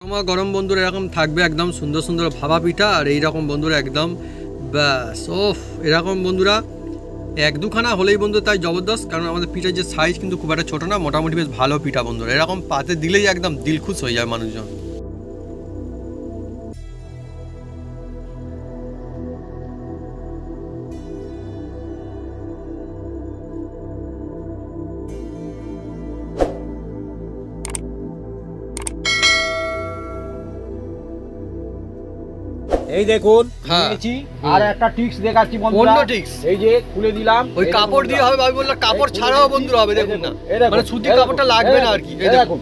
গরম বন্ধুরা এরকম থাকবে একদম সুন্দর সুন্দর ভাপা পিঠা। আর এইরকম বন্ধুরা একদম ব্যাস ওফ, এরকম বন্ধুরা এক দুখানা হলেই বন্ধু তাই জবরদস্ত। কারণ আমাদের পিঠার যে সাইজ কিন্তু খুব একটা ছোটো না, মোটামুটি বেশ ভালো পিঠা বন্ধুরা। এরকম পাতে দিলেই একদম দিল খুশ হয়ে যায় মানুষজন। এই দেখুন নিয়েছি আর একটা টিক্স দেখাচ্ছি বন্ধুরা। অন্য টিক্স এই যে খুলে দিলাম, ওই কাপড় দিয়ে হবে আমি বললাম, কাপড় ছাড়াও বন্ধুরা হবে। দেখুন না, মানে সুতির কাপড়টা লাগবে না আর কি। দেখুন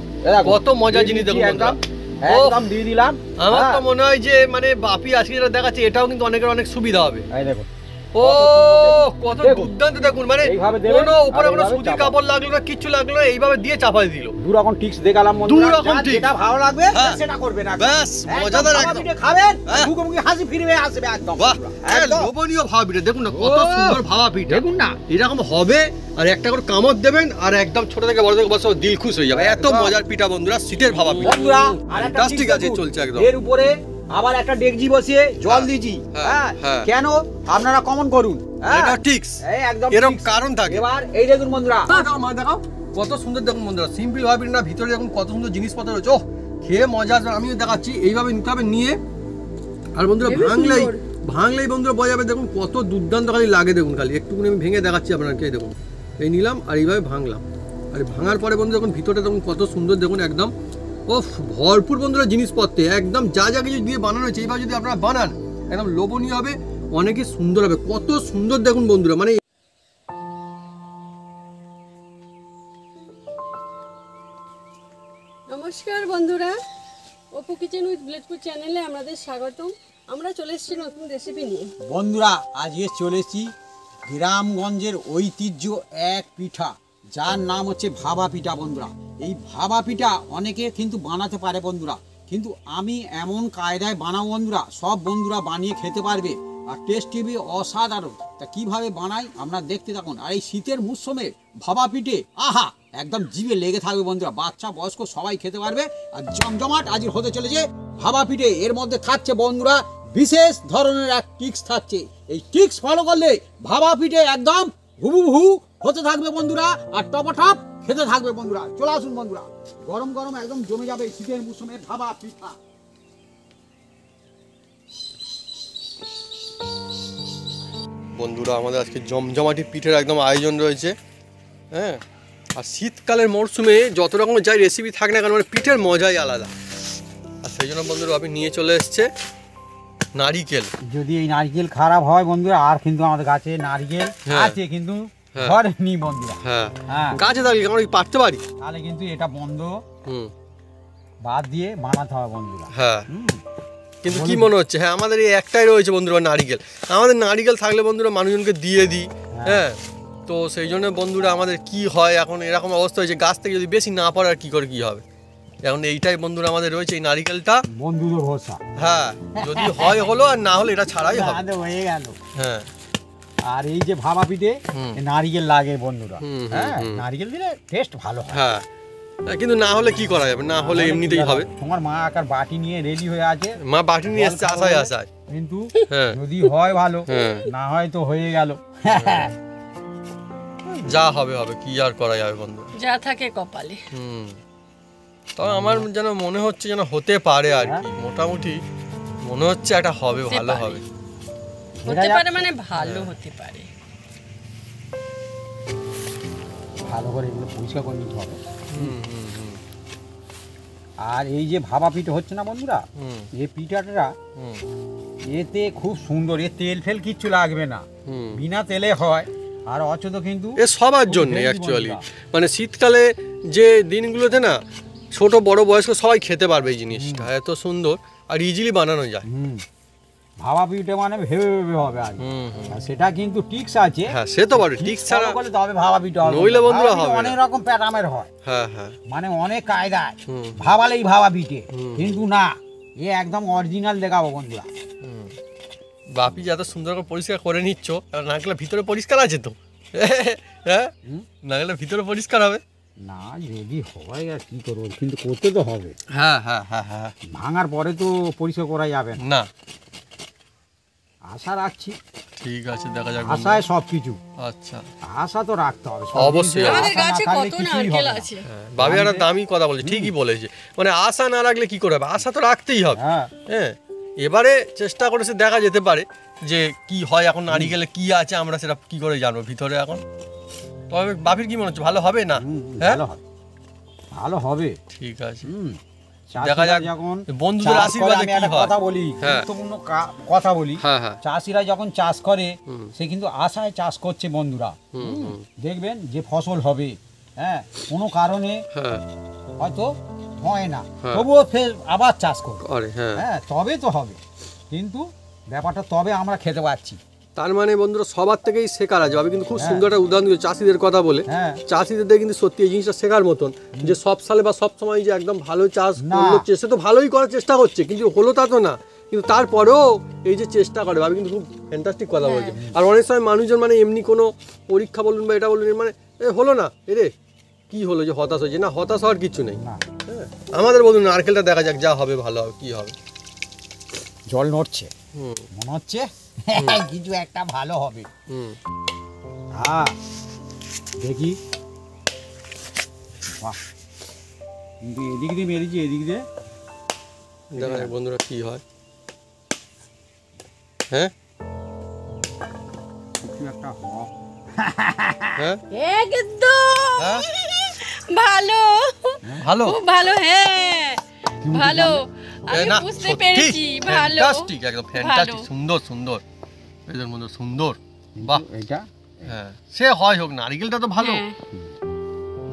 কত মজা জিনিস দেখুন বন্ধুরা, একদম দিয়ে দিলাম। আমার তো মনে হয় যে মানে বাপি আজকে যেটা দেখাচ্ছে এটাও কিন্তু অনেকের অনেক সুবিধা হবে। এই দেখুন ও কত দুর্দান্ত দেখুন, মানে কোনো উপরে কোনো সুতির কাপড় লাগলো না, কিচ্ছু লাগলো না, এইভাবে দিয়ে চাপাই দিল। দু রকম টিক্স দেখালাম বন্ধুরা, দু রকম টিক্স, যেটা ভালো লাগবে সেটা করবেন। ব্যাস মজাদার একদম খাবেন, মুখে মুখে হাসি ফিরবে আসবে একদম। বাহ, লোভনীয় ভাবা পিঠা দেখুন না, কত সুন্দর ভাবা পিঠা দেখুন না। এরকম হবে আর একটা করে কামড় দেবেন আর একদম ছোট থেকে বড় থেকে বসে দিল খুশ হয়ে যাবে। এত মজার পিঠা বন্ধুরা, শীতের ভাবা পিঠা বন্ধুরা। আর একটা ঠিক আছে চলছে একদম। এর উপরে আবার একটা ডেকজি বসিয়ে জল দিয়েছি। কেন আপনারা কমন করুন, এটা টিক্স একদম এরকম কারণ থাকে। এবার এই দেখুন বন্ধুরা, দেখাও কত সুন্দর দেখুন বন্ধুরা, সিম্পল ভাবে না, ভিতরে দেখুন কত সুন্দর জিনিসপত্র রয়েছে। ওহ, খেয়ে মজা আসবে। আমিও দেখাচ্ছি এইভাবে নিতে হবে, নিয়ে আর বন্ধুরা ভাঙলেই বন্ধুরা বোঝা যাবে। দেখুন কত দুর্দান্ত খালি লাগে, দেখুন খালি একটুকুনি আমি ভেঙে দেখাচ্ছি আপনাকে। দেখুন এই নিলাম আর এইভাবে ভাঙলাম, আর ভাঙার পরে বন্ধু দেখুন ভিতরটা দেখুন কত সুন্দর দেখুন একদম। ও ভরপুর বন্ধুরা জিনিসপত্রে একদম যা যা কিছু দিয়ে বানানো হয়েছে, এইভাবে যদি আপনারা বানান একদম লোভনীয় হবে, অনেকই সুন্দর হবে। কত সুন্দর দেখুন বন্ধুরা, মানে নমস্কার বন্ধুরা, অপু কিচেন উইথ ব্লেডপুর চ্যানেলে আমাদের স্বাগতম। আমরা চলে এসেছি নতুন রেসিপি নিয়ে। বন্ধুরা আজকে চলেছি গ্রামগঞ্জের ঐতিহ্য এক পিঠা, যার নাম হচ্ছে ভাপা পিঠা। বন্ধুরা এই ভাপা পিঠা অনেকে কিন্তু বানাতে পারে বন্ধুরা, কিন্তু আমি এমন কায়দায় বানাবো বন্ধুরা, সব বন্ধুরা বানিয়ে খেতে পারবে আর টেস্ট হবে অসাধারণ। তা কিভাবে বানাই আপনারা দেখতে থাকুন। আর এই শীতের মরশুমে ভাপা পিঠে আহা একদম জিভে লেগে থাকবে বন্ধুরা, বাচ্চা বয়স্ক সবাই খেতে পারবে। আর জমজমাট আজ হতে চলেছে ভাপা পিঠে। এর মধ্যে থাকছে বন্ধুরা বিশেষ ধরনের এক টিক্স থাকছে। এই টিক্স ফলো করলে ভাপা পিঠে একদম হুবহু হতে থাকবে বন্ধুরা, আর টপটপ খেতে থাকবে বন্ধুরা। চলে আসুন বন্ধুরা, গরম গরম একদম জমে যাবে শীতের মৌসুমে ভাপা পিঠা। বন্ধুরা আমাদের আজকে জমজমাটি পিঠের একদম আয়োজন রয়েছে। হ্যাঁ, আর শীতকালের মরশুমে যত রকম যাই রেসিপি থাকে না কেন, মানে পিঠের মজাই আলাদা। আর সেই জন্য বন্ধুরা আপনি নিয়ে চলে এসছে নারিকেল। যদি এই নারকেল খারাপ হয় বন্ধুরা, আর কিন্তু আমাদের গাছে নারকেল আছে কিন্তু ঘরে নি বন্ধুরা। হ্যাঁ, গাছে থাকলে আমরা পারতে পারি, তাহলে কিন্তু এটা বন্ধ বাদ দিয়ে বানাতে হবে বন্ধুরা। হ্যাঁ, কিন্তু কি মনে হচ্ছে, হ্যাঁ আমাদের এই একটাই রয়েছে বন্ধুরা নারিকেল। আমাদের নারিকেল থাকলে বন্ধুরা মানুষজনকে দিয়ে দিই। হ্যাঁ, তো সেই জন্য বন্ধুরা আমাদের কি হয় এখন এরকম অবস্থা হয়েছে, গাছ থেকে যদি বেশি না পড়ে আর কি করে কি হবে। এখন এইটাই বন্ধুরা আমাদের রয়েছে এই নারিকেলটা, বন্ধুদের ভরসা। হ্যাঁ, যদি হয় হলো আর না হলে এটা ছাড়াই হবে। হয়ে গেল। হ্যাঁ, আর এই যে ভাপা পিঠে নারিকেল লাগে বন্ধুরা, হ্যাঁ নারিকেল দিলে টেস্ট ভালো হয়। হ্যাঁ, কিন্তু না হলে কি করা যাবে, না হলে এমনিতেই হবে। তোমার মা আকার বাটি নিয়ে রেডি হয়ে আছে, মা বাটি নিয়ে এসছে আশায় আশায়। কিন্তু যদি হয় ভালো, না হয় তো হয়ে গেল। যা হবে হবে, কি আর করা যাবে বন্ধু, যা থাকে কপালে। তবে আমার যেন মনে হচ্ছে যেন হতে পারে আর কি, মোটামুটি মনে হচ্ছে একটা হবে, ভালো হবে। হতে পারে মানে ভালো হতে পারে। ভালো করে এগুলো পরিষ্কার করে নিতে হবে। আর এই যে ভাপা পিঠে হচ্ছে না বন্ধুরা, এই পিঠাটা এতে খুব সুন্দর, এ তেল ফেল কিচ্ছু লাগবে না, বিনা তেলে হয়। আর অচেত কিন্তু এ সবার জন্য অ্যাকচুয়ালি, মানে শীতকালে যে দিনগুলোতে না ছোট বড় বয়স্ক সবাই খেতে পারবে এই জিনিসটা, এত সুন্দর আর ইজিলি বানানো যায়। ভাপা পিঠে মানে ভেবে ভেবে হবে আর সেটা কিন্তু টিক্স আছে। হ্যাঁ, সে তো বড় টিক্স ছাড়া করলে তবে ভাপা পিঠে হবে, নইলে বন্ধুরা হবে অনেক রকম প্যাটার্নের হয়। হ্যাঁ হ্যাঁ, মানে অনেক কায়দায় ভাবালেই ভাপা পিঠে, কিন্তু না এ একদম অরিজিনাল দেখাবো বন্ধুরা। বাপি যত সুন্দর করে পরিষ্কার করে নিচ্ছ, নারকেলের ভিতরে পরিষ্কার আছে তো? হ্যাঁ, নারকেলের ভিতরে পরিষ্কার হবে। না যদি হয় আর কি করবো, কিন্তু করতে তো হবে। হ্যাঁ হ্যাঁ হ্যাঁ হ্যাঁ, ভাঙার পরে তো পরিষ্কার করা যাবে না। না আশা রাখছি, ঠিক আছে, দেখা যাক। আশায় সব কিছু, আচ্ছা, আশা তো রাখতে হবে অবশ্যই। আমাদের আশা না গাছে থাকলে কত কিছুই নারকেল হবে না। আছে। ভাবি একটা দামি কথা বলে, ঠিকই বলেছে, মানে আশা না রাখলে কি করে হবে, আশা তো রাখতেই হবে। হ্যাঁ, হ্যাঁ, এবারে চেষ্টা করেছে, দেখা যেতে পারে যে কি হয়। এখন নারিকেলে কি আছে আমরা সেটা কি করে জানবো ভিতরে এখন। তবে বাপির কি মনে হচ্ছে, ভালো হবে না? হ্যাঁ, ভালো হবে, ভালো হবে। ঠিক আছে, দেখা যাক। যখন বন্ধুদের আশীর্বাদে কি হয়। কথা বলি, হ্যাঁ। গুরুত্বপূর্ণ কথা বলি। হ্যাঁ হ্যাঁ, চাষিরা যখন চাষ করে সে কিন্তু আশায় চাষ করছে বন্ধুরা। দেখবেন যে ফসল হবে, হ্যাঁ, কোনো কারণে হ্যাঁ হয়তো হয় না, হ্যাঁ। তবুও ফের আবার চাষ করবে, আরে হ্যাঁ, হ্যাঁ, তবে তো হবে। কিন্তু ব্যাপারটা তবে আমরা খেতে পাচ্ছি। তার মানে বন্ধুরা সবার থেকেই শেখার আছে। আমি কিন্তু খুব হ্যাঁ। সুন্দর একটা উদাহরণ দিয়েছি চাষিদের কথা বলে। হ্যাঁ, চাষিদের কিন্তু সত্যি এই জিনিসটা শেখার মতন, যে সব সালে বা সব সময় যে একদম ভালো চাষ না। করছে, সে তো ভালোই করার চেষ্টা করছে, কিন্তু হলো তা তো না। কিন্তু তারপরেও এই যে চেষ্টা করে, আমি কিন্তু খুব ফ্যান্টাস্টিক কথা বলছি। আর অনেক সময় মানুষজন মানে এমনি কোনো পরীক্ষা বলুন বা এটা বলুন, মানে হলো না, এরে কি হলো যে হতাশ হয়েছে, না হতাশ হওয়ার কিছু নেই। না, হ্যাঁ, আমাদের বলুন নারকেলটা দেখা যাক, যা হবে ভালো হবে, কি হবে। জল নড়ছে, হুম মনে হচ্ছে কিছু একটা ভালো হবে। হুম, হ্যাঁ, দেখি। বাহ, কিন্তু এদিক দিয়ে মেরেছি, এদিক দিয়ে দেখা যাক বন্ধুরা কি হয়। হ্যাঁ কিছু একটা হওয়া। হ্যাঁ একদম হ্যাঁ, ভালো, ভালো, খুব ভালো, হ্যাঁ ভালো, আমি না, বুঝতে সত্যি, পেরেছি, ভালো, fantastic, একদম fantastic, ভালো। সুন্দর সুন্দর, এদের মধ্যে সুন্দর। বাহ, এটা হ্যাঁ, সে হয় হোক, নারকেলটা তো ভালো। হ্যাঁ,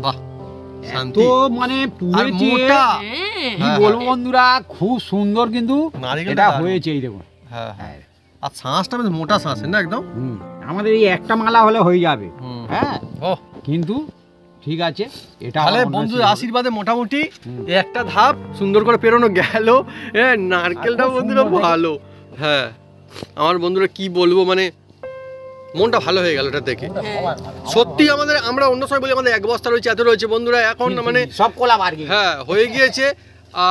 বাহ, তো শান্তি। মানে আর পুড়েছে, মোটা। হ্যাঁ, কি হ্যাঁ, বলবো হ্যাঁ। বন্ধুরা, খুব সুন্দর কিন্তু নারকেলটা এটা দারুণ। হয়েছে। এই দেখুন, হ্যাঁ হ্যাঁ, আর শাঁসটা বেশ মোটা শাঁস না একদম। আমাদের এই একটা মালা হলে হয়ে যাবে। হুম। হ্যাঁ, ও, কিন্তু ঠিক আছে, এটা তাহলে আমার মনে বন্ধুদের হচ্ছে আশীর্বাদে মোটামুটি হুম। একটা ধাপ সুন্দর করে পেরোনো গেল। হ্যাঁ, নারকেলটা আর খুব বন্ধুরা সুন্দর ভালো। হ্যাঁ, আমার বন্ধুরা কি বলবো, মানে মনটা ভালো হয়ে গেল এটা দেখে। সবার ভালো। সত্যি আমরা অন্য সময় বলি আমাদের এক বস্তা রয়েছে, এত রয়েছে বন্ধুরা, এখন কিন্তু মানে সব কোলা বার গিয়ে হ্যাঁ হয়ে গিয়েছে।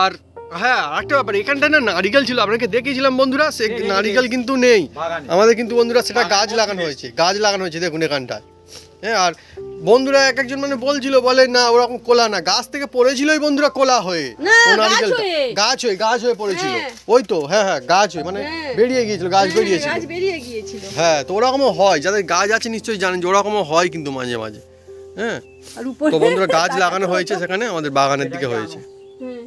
আর হ্যাঁ, আরেকটা ব্যাপার, এখানটায় না নারিকেল ছিল, আপনাকে দেখিয়েছিলাম বন্ধুরা, সে নারিকেল কিন্তু নেই বাগানে। আমাদের, কিন্তু বন্ধুরা সেটা গাছ লাগানো হয়েছে, দেখুন এখানটায়। হ্যাঁ, আর বন্ধুরা এক একজন মানে বলছিল, বলে না ওরকম কোলা না, গাছ থেকে পড়েছিলই বন্ধুরা কোলা হয়ে, না, ও গাছ নারিকেলটা হয়ে। গাছ হয়ে পড়েছিল। হ্যাঁ। ওই তো, হ্যাঁ হ্যাঁ, গাছ হয়ে মানে হ্যাঁ। বেরিয়ে গিয়েছিল, গাছ বেরিয়েছিল। গাছ বেরিয়ে গিয়েছিল। হ্যাঁ, তো ওরকমও হয়, যাদের গাছ আছে নিশ্চয়ই জানেন যে ওরকমও হয় কিন্তু মাঝে মাঝে। হ্যাঁ, আর উপরে তো বন্ধুরা গাছ লাগানো হয়েছে সেখানে, আমাদের বাগানের দিকে হয়েছে। হুম।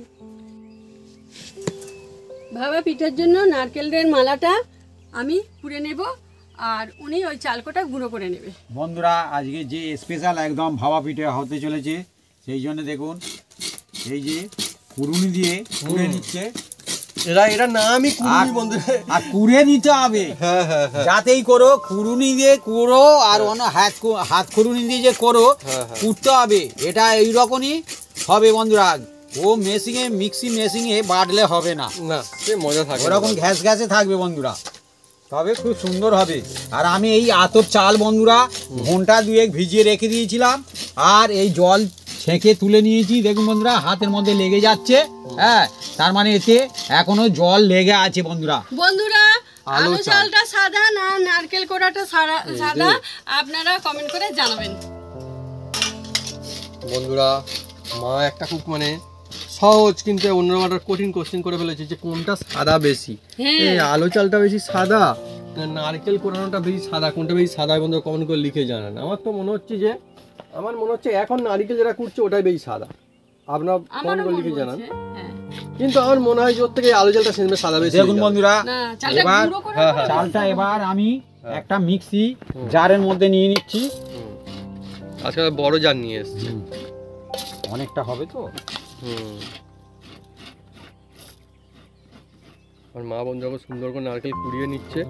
ভাবা পিঠার জন্য নারকেলের মালাটা আমি পুড়ে নেব, আর উনি ওই চালকোটা গুঁড়ো করে নেবে। বন্ধুরা আজকে যে স্পেশাল একদম ভাবা পিঠে হতে চলেছে, সেই জন্য দেখুন এই যে কুড়ুনি দিয়ে কুড়ে নিচ্ছে। এরা নামই কুড়ুনি বন্ধুরা। আর কুড়ে নিতে হবে, হ্যাঁ হ্যাঁ হ্যাঁ, যাতেই করো কুড়ুনি দিয়ে কুড়ো, আর অন্য হাত কুড়ুনি দিয়ে যে করো হ্যাঁ, হ্যাঁ। কুড়তে হবে। এটা এইরকমই হবে বন্ধুরা, ও মিক্সি মেশিনে বাটলে হবে না, না সে মজা থাকে না। ওরকম ঘ্যাস ঘ্যাসে থাকবে বন্ধুরা, তবে খুব সুন্দর হবে। আর আমি এই আতপ চাল বন্ধুরা ঘন্টা দুয়েক ভিজিয়ে রেখে দিয়েছিলাম, আর এই জল ছেঁকে তুলে নিয়েছি। দেখুন বন্ধুরা, হাতের মধ্যে লেগে যাচ্ছে। হ্যাঁ, তার মানে এতে এখনো জল লেগে আছে বন্ধুরা। বন্ধুরা, আলু আলু চাল। চালটা সাদা না নারকেল কোড়াটা সাদা, আপনারা কমেন্ট করে জানাবেন। বন্ধুরা, মা একটা খুব মানে সহজ কিন্তু অন্যরকম একটা কঠিন কোশ্চেন করে ফেলেছে, যে কোনটা সাদা বেশি, হ্যাঁ। এই আলু চালটা বেশি সাদা না নারকেল কোরানোটা বেশি সাদা, কোনটা বেশি সাদা, বন্ধুরা কমেন্ট করে লিখে জানান। আমার মনে হচ্ছে এখন নারকেল যেটা করছে ওটাই বেশি সাদা, আপনার কমেন্ট আমারও করে মনে লিখে জানান। হচ্ছে, হ্যাঁ। কিন্তু আমার মনে হয় যে ওর থেকে আলু চালটা সেজন্য সাদা বেশি। দেখুন বন্ধুরা, না, চালটা এবার গুঁড়ো করে হ্যাঁ, হ্যাঁ। চালটা এবার আমি একটা মিক্সি জারের মধ্যে নিয়ে নিচ্ছি। আজকাল বড় জার নিয়ে এসছে। অনেকটা হবে তো। আর মা বোন যখন সুন্দর করে নারকেল কুড়িয়ে নিচ্ছে,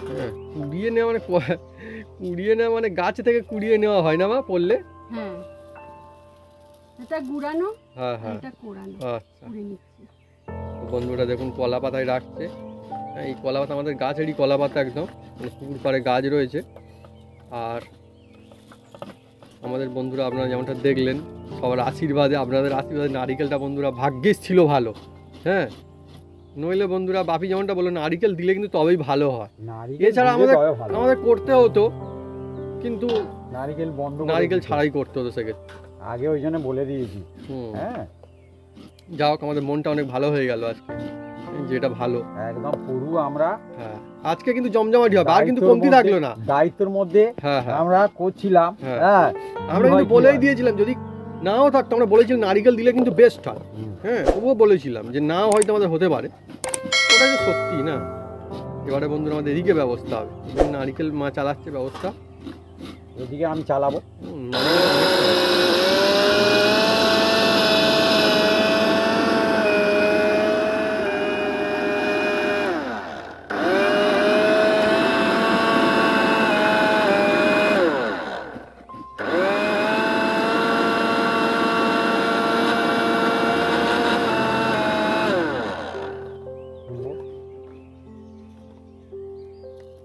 হ্যাঁ, কুড়িয়ে নেওয়া মানে গাছ থেকে কুড়িয়ে নেওয়া হয় না মা, পড়লে? হ্যাঁ, এটা গুড়ানো, হ্যাঁ হ্যাঁ, এটা কোড়ানো, আচ্ছা। কুড়ে নিচ্ছি। বন্ধুরা দেখুন কলা পাতায় রাখছে। হ্যাঁ, এই কলা পাতা আমাদের গাছেরই কলা পাতা, একদম মানে পুকুর পাড়ে গাছ রয়েছে। আর আমাদের বন্ধুরা আপনারা যেমনটা দেখলেন, সবার আশীর্বাদে, আপনাদের আশীর্বাদে নারিকেলটা বন্ধুরা ভাগ্যেস ছিল ভালো। হ্যাঁ, নইলে বন্ধুরা বাপি যেমনটা বললো নারিকেল দিলে কিন্তু তবেই ভালো হয়। এছাড়া আমাদের করতে হতো, কিন্তু নারিকেল ছাড়াই করতে হতো সেক্ষেত্রে। আগে ওই জন্য বলে দিয়েছি। হ্যাঁ, যা হোক আমাদের মনটা অনেক ভালো হয়ে গেল আজকে, যেটা ভালো একদম পুরো আমরা। হ্যাঁ, আজকে কিন্তু জমজমাটি হবে, আর কিন্তু কমতি থাকলো না। দায়িত্বের মধ্যে আমরা করছিলাম। হ্যাঁ, আমরা কিন্তু বলেই দিয়েছিলাম যদি নাও থাকতো, আমরা বলেছিলাম নারিকেল দিলে কিন্তু বেস্ট হয়। হ্যাঁ, তবুও বলেছিলাম যে নাও হয়তো আমাদের হতে পারে, ওটা তো সত্যি না। এবারে বন্ধুরা আমাদের এদিকে ব্যবস্থা হবে, নারিকেল মা চালাচ্ছে ব্যবস্থা, এদিকে আমি চালাবো।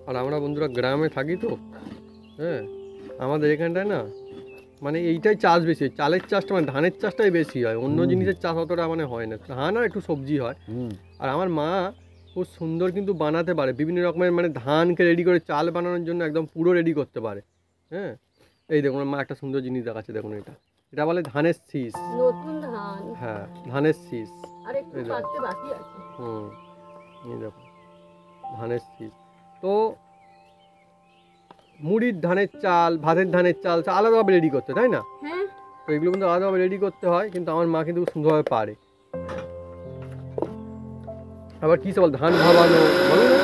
আর আমরা বন্ধুরা গ্রামে থাকি তো, হ্যাঁ, আমাদের এখানটায় না মানে এইটাই চাষ বেশি হয়, চালের চাষটা মানে ধানের চাষটাই বেশি হয়, অন্য জিনিসের চাষ অতটা মানে হয় না। ধান আর একটু সবজি হয়। আর আমার মা খুব সুন্দর কিন্তু বানাতে পারে, বিভিন্ন রকমের মানে ধানকে রেডি করে চাল বানানোর জন্য একদম পুরো রেডি করতে পারে। হ্যাঁ, এই দেখুন মা একটা সুন্দর জিনিস দেখাচ্ছে, দেখুন এটা বলে ধানের শীষ। নতুন ধান। হ্যাঁ, ধানের শীষ। আর একটু পাকতে বাকি আছে। এই দেখুন ধানের শীষ। তো মুড়ির ধানের চাল, ভাতের ধানের চাল আলাদাভাবে রেডি করতে, তাই না? হ্যাঁ, তো এগুলো কিন্তু আলাদাভাবে রেডি করতে হয়, কিন্তু আমার মা কিন্তু সুন্দরভাবে পারে। আবার কি বল, ধান ভাবানো বলো না?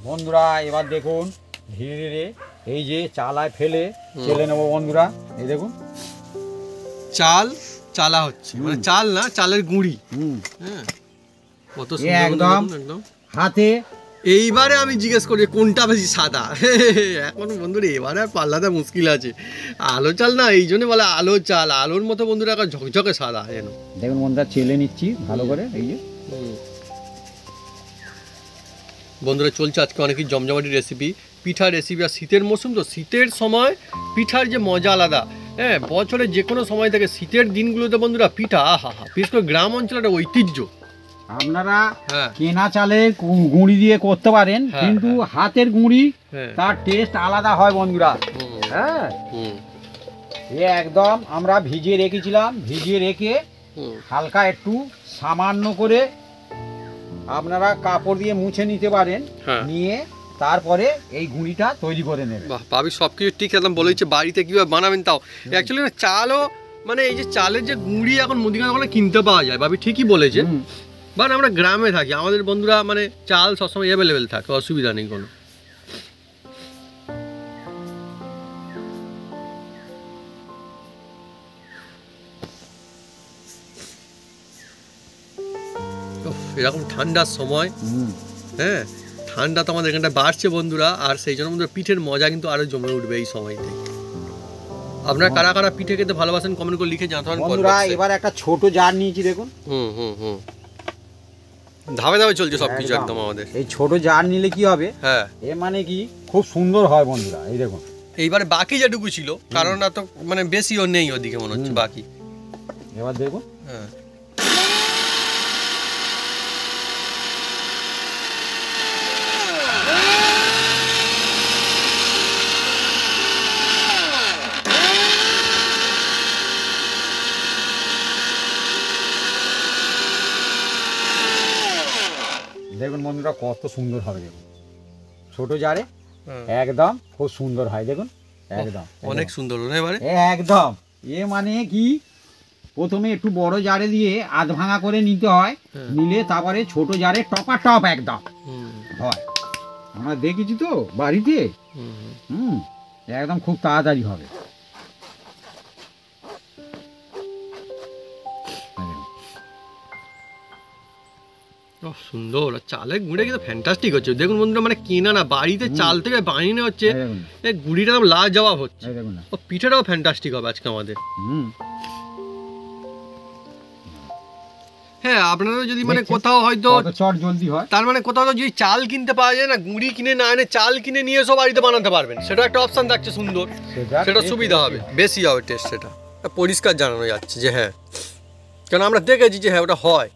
বন্ধুরা এবার দেখুন ধীরে ধীরে এই যে চালায় ফেলে চেলে নেবো বন্ধুরা। এই দেখুন চাল চালা হচ্ছে, মানে চাল না, চালের গুঁড়ি। হ্যাঁ, কত সুন্দর একদম হাতে। এইবারে আমি জিজ্ঞেস করি কোনটা বেশি সাদা। এখন বন্ধুরা এবারে আর পাল্লাতে মুশকিল আছে, আলো চাল না, এই জন্য বলে আলো চাল। আলোর মতো বন্ধুরা এখন ঝকঝকে সাদা। দেখুন বন্ধুরা চেলে নিচ্ছি ভালো করে। এই যে বন্ধুরা চলছে আজকে অনেকই জমজমাটি রেসিপি, পিঠার রেসিপি। আর শীতের মৌসুম তো, শীতের সময় পিঠার যে মজা আলাদা। হ্যাঁ, বছরের যে কোনো সময় থেকে শীতের দিনগুলোতে বন্ধুরা পিঠা, আহা হা, বিশেষ করে গ্রাম অঞ্চলের একটা ঐতিহ্য। আপনারা কেনা চালের গুঁড়ি দিয়ে করতে পারেন, কিন্তু হাতের গুঁড়ি তার টেস্ট আলাদা হয় বন্ধুরা। হ্যাঁ, একদম আমরা ভিজিয়ে রেখেছিলাম, ভিজিয়ে রেখে হালকা একটু সামান্য করে আপনারা কাপড় দিয়ে মুছে নিতে পারেন, নিয়ে তারপরে এই গুঁড়িটা তৈরি করে নেবেন। বাহ, ভাবি সব কিছু ঠিক একদম বলে দিচ্ছে, বাড়িতে কীভাবে বানাবেন তাও। অ্যাকচুয়ালি না চালও মানে এই যে চালের যে গুঁড়ি এখন মুদিখানা দোকানে কিনতে পাওয়া যায়, ভাবি ঠিকই বলেছে। বাট আমরা গ্রামে থাকি, আমাদের বন্ধুরা মানে চাল সবসময় অ্যাভেলেবেল থাকে, অসুবিধা নেই কোনো। এরকম ঠান্ডার সময়, হ্যাঁ, ঠান্ডা তো আমাদের এখানটা বাড়ছে বন্ধুরা, আর সেই জন্য বন্ধুরা পিঠের মজা কিন্তু আরো জমে উঠবে এই সময়তে। আপনারা কারা কারা পিঠে খেতে ভালোবাসেন কমেন্ট করে লিখে জানাতে পারেন বন্ধুরা। এবার একটা ছোট জার নিয়েছি দেখুন। ধাপে ধাপে চলছে সবকিছু একদম আমাদের। এই ছোট জার নিলে কি হবে, হ্যাঁ, এ মানে কি খুব সুন্দর হয় বন্ধুরা। এই দেখুন এইবারে বাকি যেটুকু ছিল, কারণ না তো মানে বেশিও নেই ওদিকে মনে হচ্ছে বাকি। এবার দেখুন, হ্যাঁ, দেখুন বন্ধুরা কত সুন্দর হবে। দেখুন ছোট জারে একদম খুব সুন্দর হয়। দেখুন একদম অনেক সুন্দর এবারে একদম। এ মানে কি প্রথমে একটু বড় জারে দিয়ে আধ ভাঙা করে নিতে হয়, নিলে তারপরে ছোট জারে টপা টপ একদম হয়। আমরা দেখেছি তো বাড়িতে। একদম খুব তাড়াতাড়ি হবে। সুন্দর, চালের গুঁড়ে কিন্তু ফ্যান্টাস্টিক হচ্ছে দেখুন বন্ধুরা, মানে কেনা না, বাড়িতে চাল থেকে বানিয়ে নেওয়া হচ্ছে, এই গুঁড়িটা লাজবাব হচ্ছে। ও পিঠাটাও ফ্যান্টাস্টিক হবে আজকে আমাদের। হ্যাঁ, আপনারা যদি মানে কোথাও হয়তো চট জলদি হয়, তার মানে কোথাও যদি চাল কিনতে পাওয়া যায় না, গুঁড়ি কিনে না এনে চাল কিনে নিয়ে এসে বাড়িতে বানাতে পারবেন, সেটা একটা অপশন থাকছে সুন্দর, সেটা সুবিধা হবে, বেশি হবে টেস্ট, সেটা পরিষ্কার জানানো যাচ্ছে যে হ্যাঁ, কারণ আমরা দেখেছি যে হ্যাঁ ওটা হয়।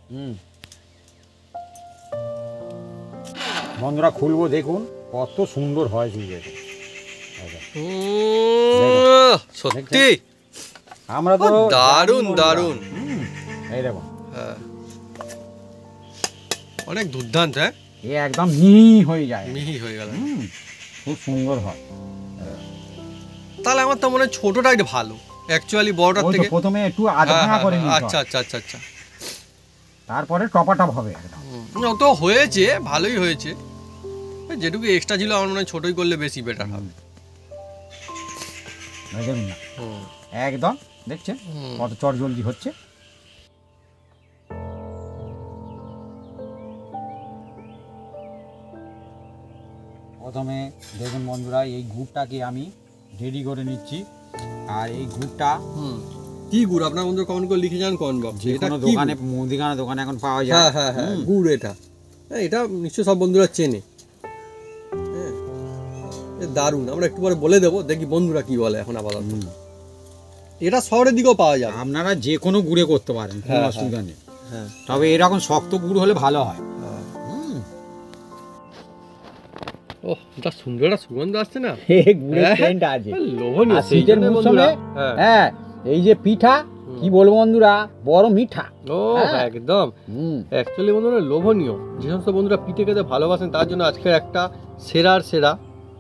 বন্ধুরা খুলবো, দেখুন কত সুন্দর হয় শুধু। সত্যি আমরা তো দারুণ দারুণ, এই দেখুন হ্যাঁ অনেক দুর্দান্ত, হ্যাঁ এ একদম মিহি হয়ে যায়, মিহি হয়ে গেল, খুব সুন্দর হয়। তাহলে আমার তো মনে হয় ছোটটা একটু ভালো অ্যাকচুয়ালি বড়টার থেকে। প্রথমে একটু আধা ভাঙা করে নিতে হয়, আচ্ছা আচ্ছা আচ্ছা আচ্ছা, তারপরে টপাটপ হবে একদম। ও তো হয়েছে, ভালোই হয়েছে, যেটুকু এক্সট্রা ছিল আমার মনে হয় ছোটই করলে বেশি বেটার হবে। দেখুন না একদম, দেখছেন কত চট জলদি হচ্ছে। প্রথমে দেখুন বন্ধুরা, এই গুড়টাকে আমি রেডি করে নিচ্ছি, আর এই গুড়টা কি গুড় আপনার বন্ধু কমেন্ট করে লিখে যান কমেন্ট বক্সে, এটা কোনো কি দোকানে, মুদিখানা দোকানে এখন পাওয়া যায়। হ্যাঁ হ্যাঁ হ্যাঁ, গুড় এটা, হ্যাঁ এটা নিশ্চয়ই সব বন্ধুরা চেনে, হ্যাঁ দারুণ। আমরা একটু পরে বলে দেবো, দেখি বন্ধুরা কি বলে এখন আপাতত। এটা শহরের দিকেও পাওয়া যায়, আপনারা যে কোনো গুড়ে করতে পারেন, কোনো অসুবিধা নেই, হ্যাঁ তবে এরকম শক্ত গুড় হলে ভালো হয়। ও এটা সুন্দর একটা সুগন্ধ আসছে না, গুড়ের সেন্ট আছে, লোভনীয়। আর শীতের মৌসুমে হ্যাঁ এই যে পিঠা, কি বলবো বন্ধুরা, বড় মিঠা। ও একদম অ্যাকচুয়ালি বন্ধুরা লোভনীয়, যে সমস্ত বন্ধুরা পিঠে খেতে ভালোবাসেন তার জন্য আজকে একটা সেরার সেরা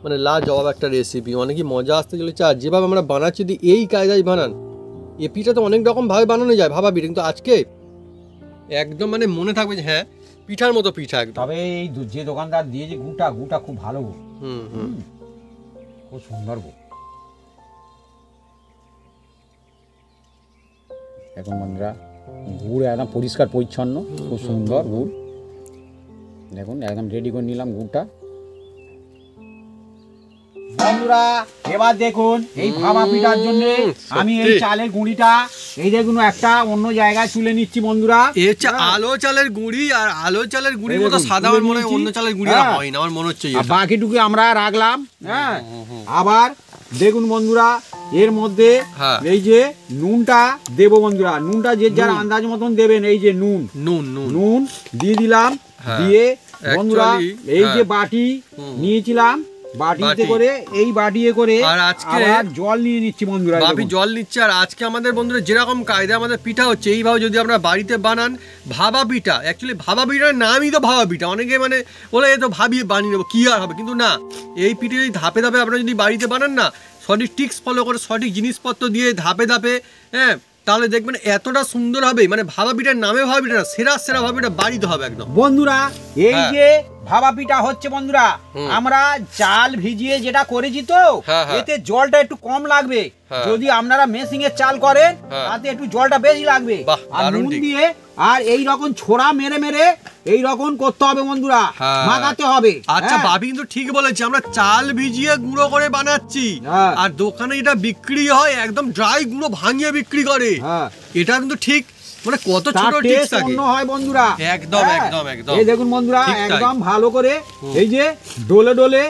মানে লাজবাব একটা রেসিপি, অনেকই মজা আসতে চলেছে। আর যেভাবে আমরা বানাচ্ছি, যদি এই কায়দায় বানান, এই পিঠা তো অনেক রকম ভাবে বানানো যায় ভাবা পিঠে, কিন্তু আজকে একদম মানে মনে থাকবে যে হ্যাঁ পিঠার মতো পিঠা একদম। তবে এই যে দোকানদার দিয়েছে গুড়টা, গুড়টা খুব ভালো গুড়, খুব সুন্দর গুড়। এখন বন্ধুরা গুড় একদম পরিষ্কার পরিচ্ছন্ন, খুব সুন্দর গুড়। দেখুন একদম রেডি করে নিলাম গুড়টা। বন্ধুরা এবার দেখুন, এই ভাপা পিঠার জন্য আমি এই চালের গুঁড়িটা এই দেখুন একটা অন্য জায়গায় তুলে নিচ্ছি বন্ধুরা। এই হচ্ছে আলো চালের গুঁড়ি, আর আলো চালের গুঁড়ির মতো সাদা আমার মনে হয় অন্য চালের গুঁড়ি হয় না, আমার মনে হচ্ছে। বাকিটুকু আমরা রাখলাম, হ্যাঁ আবার দেখুন বন্ধুরা এর মধ্যে এই যে নুনটা দেবো বন্ধুরা, নুনটা যে যার আন্দাজ মতন দেবেন, এই যে নুন নুন নুন দিয়ে দিলাম, দিয়ে বন্ধুরা এই যে বাটি নিয়েছিলাম, বাটিতে করে এই বাটিয়ে করে আর আজকে জল নিয়ে নিচ্ছি বন্ধুরা, বাপি জল নিচ্ছে। আর আজকে আমাদের বন্ধুরা যেরকম কায়দা আমাদের পিঠা হচ্ছে, এইভাবে যদি আপনারা বাড়িতে বানান ভাবা পিঠা, অ্যাকচুয়ালি ভাবা পিঠার নামই তো ভাবা পিঠা, অনেকে মানে বলে এ তো ভাবিয়ে বানিয়ে নেবো কি আর হবে, কিন্তু না, এই পিঠে যদি ধাপে ধাপে আপনারা যদি বাড়িতে বানান না, সঠিক টিক্স ফলো করে সঠিক জিনিসপত্র দিয়ে ধাপে ধাপে, হ্যাঁ তাহলে দেখবেন এতটা সুন্দর হবে, মানে ভাবা পিঠার নামে ভাবা পিঠা না, সেরা সেরা ভাবা পিঠা বাড়িতে হবে একদম বন্ধুরা। এই যে ভাবা পিঠা হচ্ছে বন্ধুরা, আমরা চাল ভিজিয়ে যেটা করেছি তো, এতে জলটা একটু কম লাগবে, যদি আপনারা মেশিং এর চাল করেন তাতে একটু জলটা বেশি লাগবে। আর নুন দিয়ে আর এই রকম ছোড়া মেরে মেরে এই রকম করতে হবে বন্ধুরা, মাখাতে হবে। আচ্ছা বাবি কিন্তু ঠিক বলেছে, আমরা চাল ভিজিয়ে গুঁড়ো করে বানাচ্ছি, আর দোকানে এটা বিক্রি হয় একদম ড্রাই গুঁড়ো ভাঙিয়ে বিক্রি করে, এটা কিন্তু ঠিক মানে কত ছোট টিপস থাকে অন্য হয় বন্ধুরা, একদম একদম একদম। এই দেখুন বন্ধুরা একদম ভালো করে এই যে ডোলে ডোলে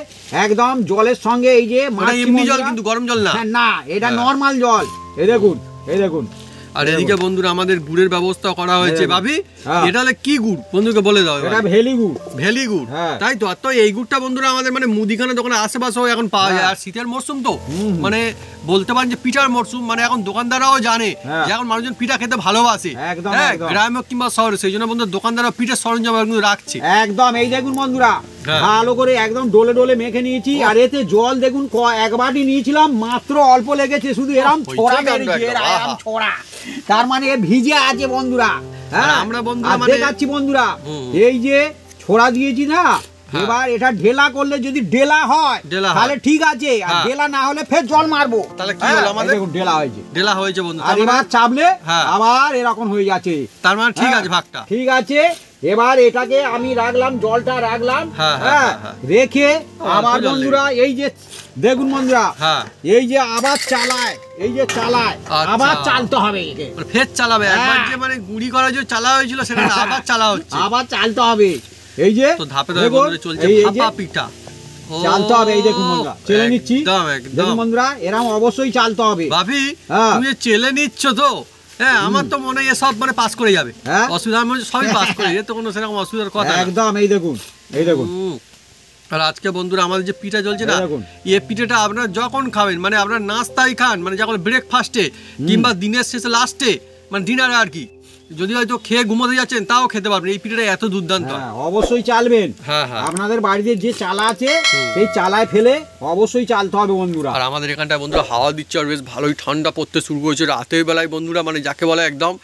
একদম জলের সঙ্গে এই যে এমনি জল কিন্তু গরম জল না, না এটা নরমাল জল, এই দেখুন এই দেখুন। আর এদিকে বন্ধুরা আমাদের গুড়ের ব্যবস্থা করা হয়েছে। ভাবি এটা কি গুড় বন্ধুকে বলে দাও। এটা ভেলি গুড়, ভেলি গুড়, তাই তো। আর তো এই গুড়টা বন্ধুরা আমাদের মানে মুদিখানা দোকানে আশেপাশেও এখন পাওয়া যায়, আর শীতের মরশুম তো মানে বলতে পারেন যে পিঠার মরশুম, মানে এখন দোকানদাররাও জানে যে এখন মানুষজন পিঠা খেতে ভালোবাসে, হ্যাঁ গ্রামে কিংবা শহরে, সেই জন্য বন্ধুরা দোকানদাররা পিঠার সরঞ্জাম কিন্তু রাখছে একদম। এই দেখুন বন্ধুরা ভালো করে একদম ডোলে ডোলে মেখে নিয়েছি, আর এতে জল দেখুন এক বাটি নিয়েছিলাম, মাত্র অল্প লেগেছে, শুধু এরকম ছোড়া বেরিয়েছে, এরকম ছোড়া, তার মানে ভিজে আছে বন্ধুরা। হ্যাঁ আমরা বন্ধুরা দেখাচ্ছি বন্ধুরা, এই যে ছোড়া দিয়েছি না, এবার এটা ঢেলা করলে যদি ঢেলা হয় তাহলে ঠিক আছে, আর ঢেলা না হলে ফের জল মারবো, তাহলে কি হলো আমাদের দেখুন ঢেলা হয়েছে, ঢেলা হয়েছে বন্ধু। আর এবার চাপলে আবার এরকম হয়ে যাচ্ছে, তার মানে ঠিক আছে ভাগটা ঠিক আছে। এবার এটাকে আমি রাখলাম, জলটা রাখলাম, হ্যাঁ, হ্যাঁ, হ্যাঁ। রেখে আবার জল বন্ধুরা এই যে দেখুন বন্ধুরা, হ্যাঁ। এই যে আবার চালায়, এই যে চালায়, আচ্ছা। আবার চালতে হবে একে, মানে ফের চালাবে, একবার হ্যাঁ। যে মানে গুড়ি করা যে চালা হয়েছিল সেটা আবার চালা হচ্ছে। আবার চালতে হবে। এই যে তো ধাপে ধাপে দেখুন, বন্ধুরা চলছে এই যে ভাপা পিঠা। ও, চালতে হবে, এই দেখুন বন্ধুরা চেলে নিচ্ছি, একদম একদম। দেখুন বন্ধুরা এরকম অবশ্যই চালতে হবে। ভাবি হ্যাঁ। তুমি যে চেলে নিচ্ছ তো, হ্যাঁ আমার তো মনে হয় সব মানে পাস করে যাবে, হ্যাঁ। অসুবিধা মানে সবই পাস করে যাবে, তো কোনো সেরকম অসুবিধার কথা না। একদম এই দেখুন, এই দেখুন, আর আজকে বন্ধুরা আমাদের যে পিঠা চলছে না, এই দেখুন। এই পিঠাটা আপনারা যখন খাবেন, মানে আপনার নাস্তায় খান, মানে যখন ব্রেকফাস্টে কিংবা দিনের শেষে লাস্টে, মানে ডিনারে আর কি, যদি হয়তো খেয়ে ঘুমোতে যাচ্ছেন তাও খেতে পারবেন। এই পিঠাটা এত দুর্দান্ত হয়। হ্যাঁ, অবশ্যই চালবেন। হ্যাঁ, হ্যাঁ। আপনাদের বাড়িতে যে চালা আছে সেই চালায় ফেলে অবশ্যই চালতে হবে বন্ধুরা। আর আমাদের এখানটায় বন্ধুরা হাওয়া দিচ্ছে, আর বেশ ভালোই ঠান্ডা পড়তে শুরু করেছে রাতের বেলায় বন্ধুরা, মানে যাকে বলে একদম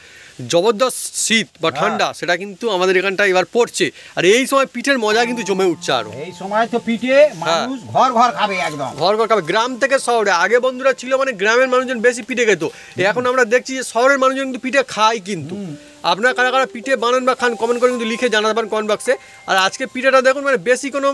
জবরদস্ত শীত বা ঠান্ডা, সেটা কিন্তু আমাদের এখানটায় এবার পড়ছে। আর এই সময় পিঠের মজা কিন্তু জমে উঠছে আরো। এই সময় তো পিঠে মানুষ ঘর ঘর খাবে একদম। ঘর ঘর খাবে, গ্রাম থেকে শহরে। আগে বন্ধুরা ছিল মানে গ্রামের মানুষজন বেশি পিঠে খেত, এখন আমরা দেখছি যে শহরের মানুষজন কিন্তু পিঠে খায়। কিন্তু আপনারা কারা কারা পিঠে বানান বা খান কমেন্ট করে কিন্তু লিখে জানাবেন কমেন্ট বক্সে। আর আজকে পিঠেটা দেখুন, মানে বেশি কোনো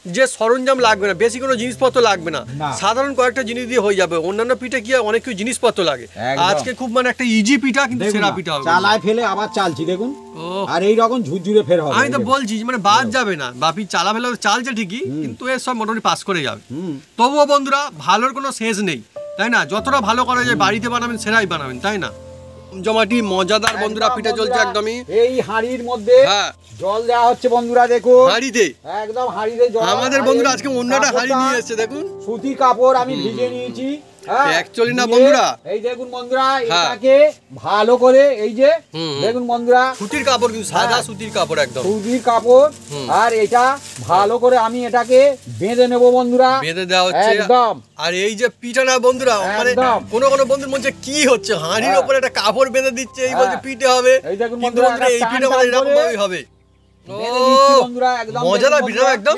যে সরঞ্জাম লাগবে না, বেশি কোনো জিনিসপত্র লাগবে না, না। সাধারণ কয়েকটা জিনিস দিয়ে হয়ে যাবে। অন্যান্য পিঠে কি হয়, অনেক কিছু জিনিসপত্র লাগে। একদম। আজকে খুব মানে একটা ইজি পিঠা, কিন্তু দেখুন সেরা না, পিঠা হবে। চালায় ফেলে আবার চালছি দেখুন, ও, আর এই রকম ঝুরঝুরে ফের হবে। আমি তো এই দেখুন। বলছি যে মানে বাদ যাবে না, বাপি চালা ফেলে চালছে ঠিকই, কিন্তু এর সব মোটামুটি পাস করে যাবে। হুম। তবুও বন্ধুরা ভালোর কোনো শেষ নেই, তাই না? যতটা ভালো করা যায় বাড়িতে বানাবেন সেরাই বানাবেন, তাই না? জমাটি মজাদার বন্ধুরা পিঠে চলছে বন্ধুরা, একদমই। এই হাঁড়ির মধ্যে হ্যাঁ। জল দেওয়া হচ্ছে বন্ধুরা, দেখুন হাঁড়িতে একদম হাঁড়িতে জল। আমাদের আর বন্ধুরা এই আজকে অন্যটা হাঁড়ি কাপড়টা, নিয়ে এসেছে দেখুন। সুতির কাপড় আমি ভিজে নিয়েছি। হ্যাঁ, Actually না দিয়ে বন্ধুরা। এই দেখুন বন্ধুরা, হ্যাঁ। এটাকে ভালো করে এই যে হুম। দেখুন বন্ধুরা, সুতির কাপড়, কিন্তু সাদা হ্যাঁ। সুতির কাপড় একদম সুতির কাপড়, আর এটা ভালো করে আমি এটাকে বেঁধে নেব বন্ধুরা, বেঁধে দেওয়া হচ্ছে একদম। আর এই যে পিঠা না বন্ধুরা, মানে একদম। কোন কোন বন্ধুর মনে হচ্ছে কি হচ্ছে, হাঁড়ির হ্যাঁ। উপরে একটা কাপড় বেঁধে দিচ্ছে, এই হ্যাঁ। বলছে পিঠে হবে। এই দেখুন কিন্তু বন্ধুরা, বন্ধুরা এই একটা পিঠা টান মানে টান এরকম করে ভাবেই হবে। বেঁধে দিচ্ছি বন্ধুরা, একদম মজাদার দেখুন পিঠা বন্ধুরা, একদম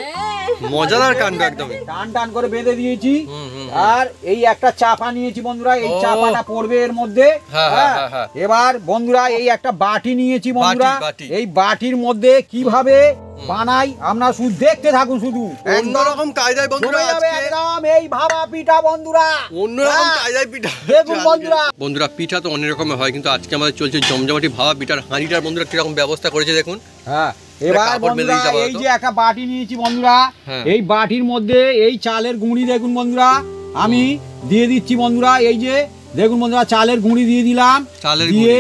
মজাদার কাণ্ড একদম। টান টান করে বেঁধে দিয়েছি। হুম, হুম, আর এই একটা চাপা নিয়েছি বন্ধুরা, এই ও। চাপাটা পড়বে এর মধ্যে। হ্যাঁ, হ্যাঁ। হ্যাঁ, হ্যাঁ। এবার বন্ধুরা এই একটা বাটি নিয়েছি বন্ধুরা, বাটি। এই বাটির মধ্যে কিভাবে বানাই আপনারা শুধু দেখতে থাকুন, শুধু অন্যরকম কায়দায় বন্ধুরা জমে যাবে আজকে একদম এই ভাবা পিঠা বন্ধুরা। অন্যরকম হ্যাঁ। কায়দায় পিঠা দেখুন হচ্ছে বন্ধুরা। আজকে। বন্ধুরা পিঠা তো অনেক রকমের হয়, কিন্তু আজকে আমাদের চলছে জমজমাটি ভাবা পিঠার হাঁড়িটার বন্ধুরা কিরকম ব্যবস্থা করেছে দেখুন। হ্যাঁ, এবার কাপড় বেঁধে বন্ধুরা দিতে পারো এই তো। যে একটা বাটি নিয়েছি বন্ধুরা, হ্যাঁ। এই বাটির মধ্যে এই চালের গুঁড়ি দেখুন বন্ধুরা আমি দিয়ে দিচ্ছি বন্ধুরা, এই যে দেখুন বন্ধুরা চালের গুঁড়ি দিয়ে দিলাম, চালের দিয়ে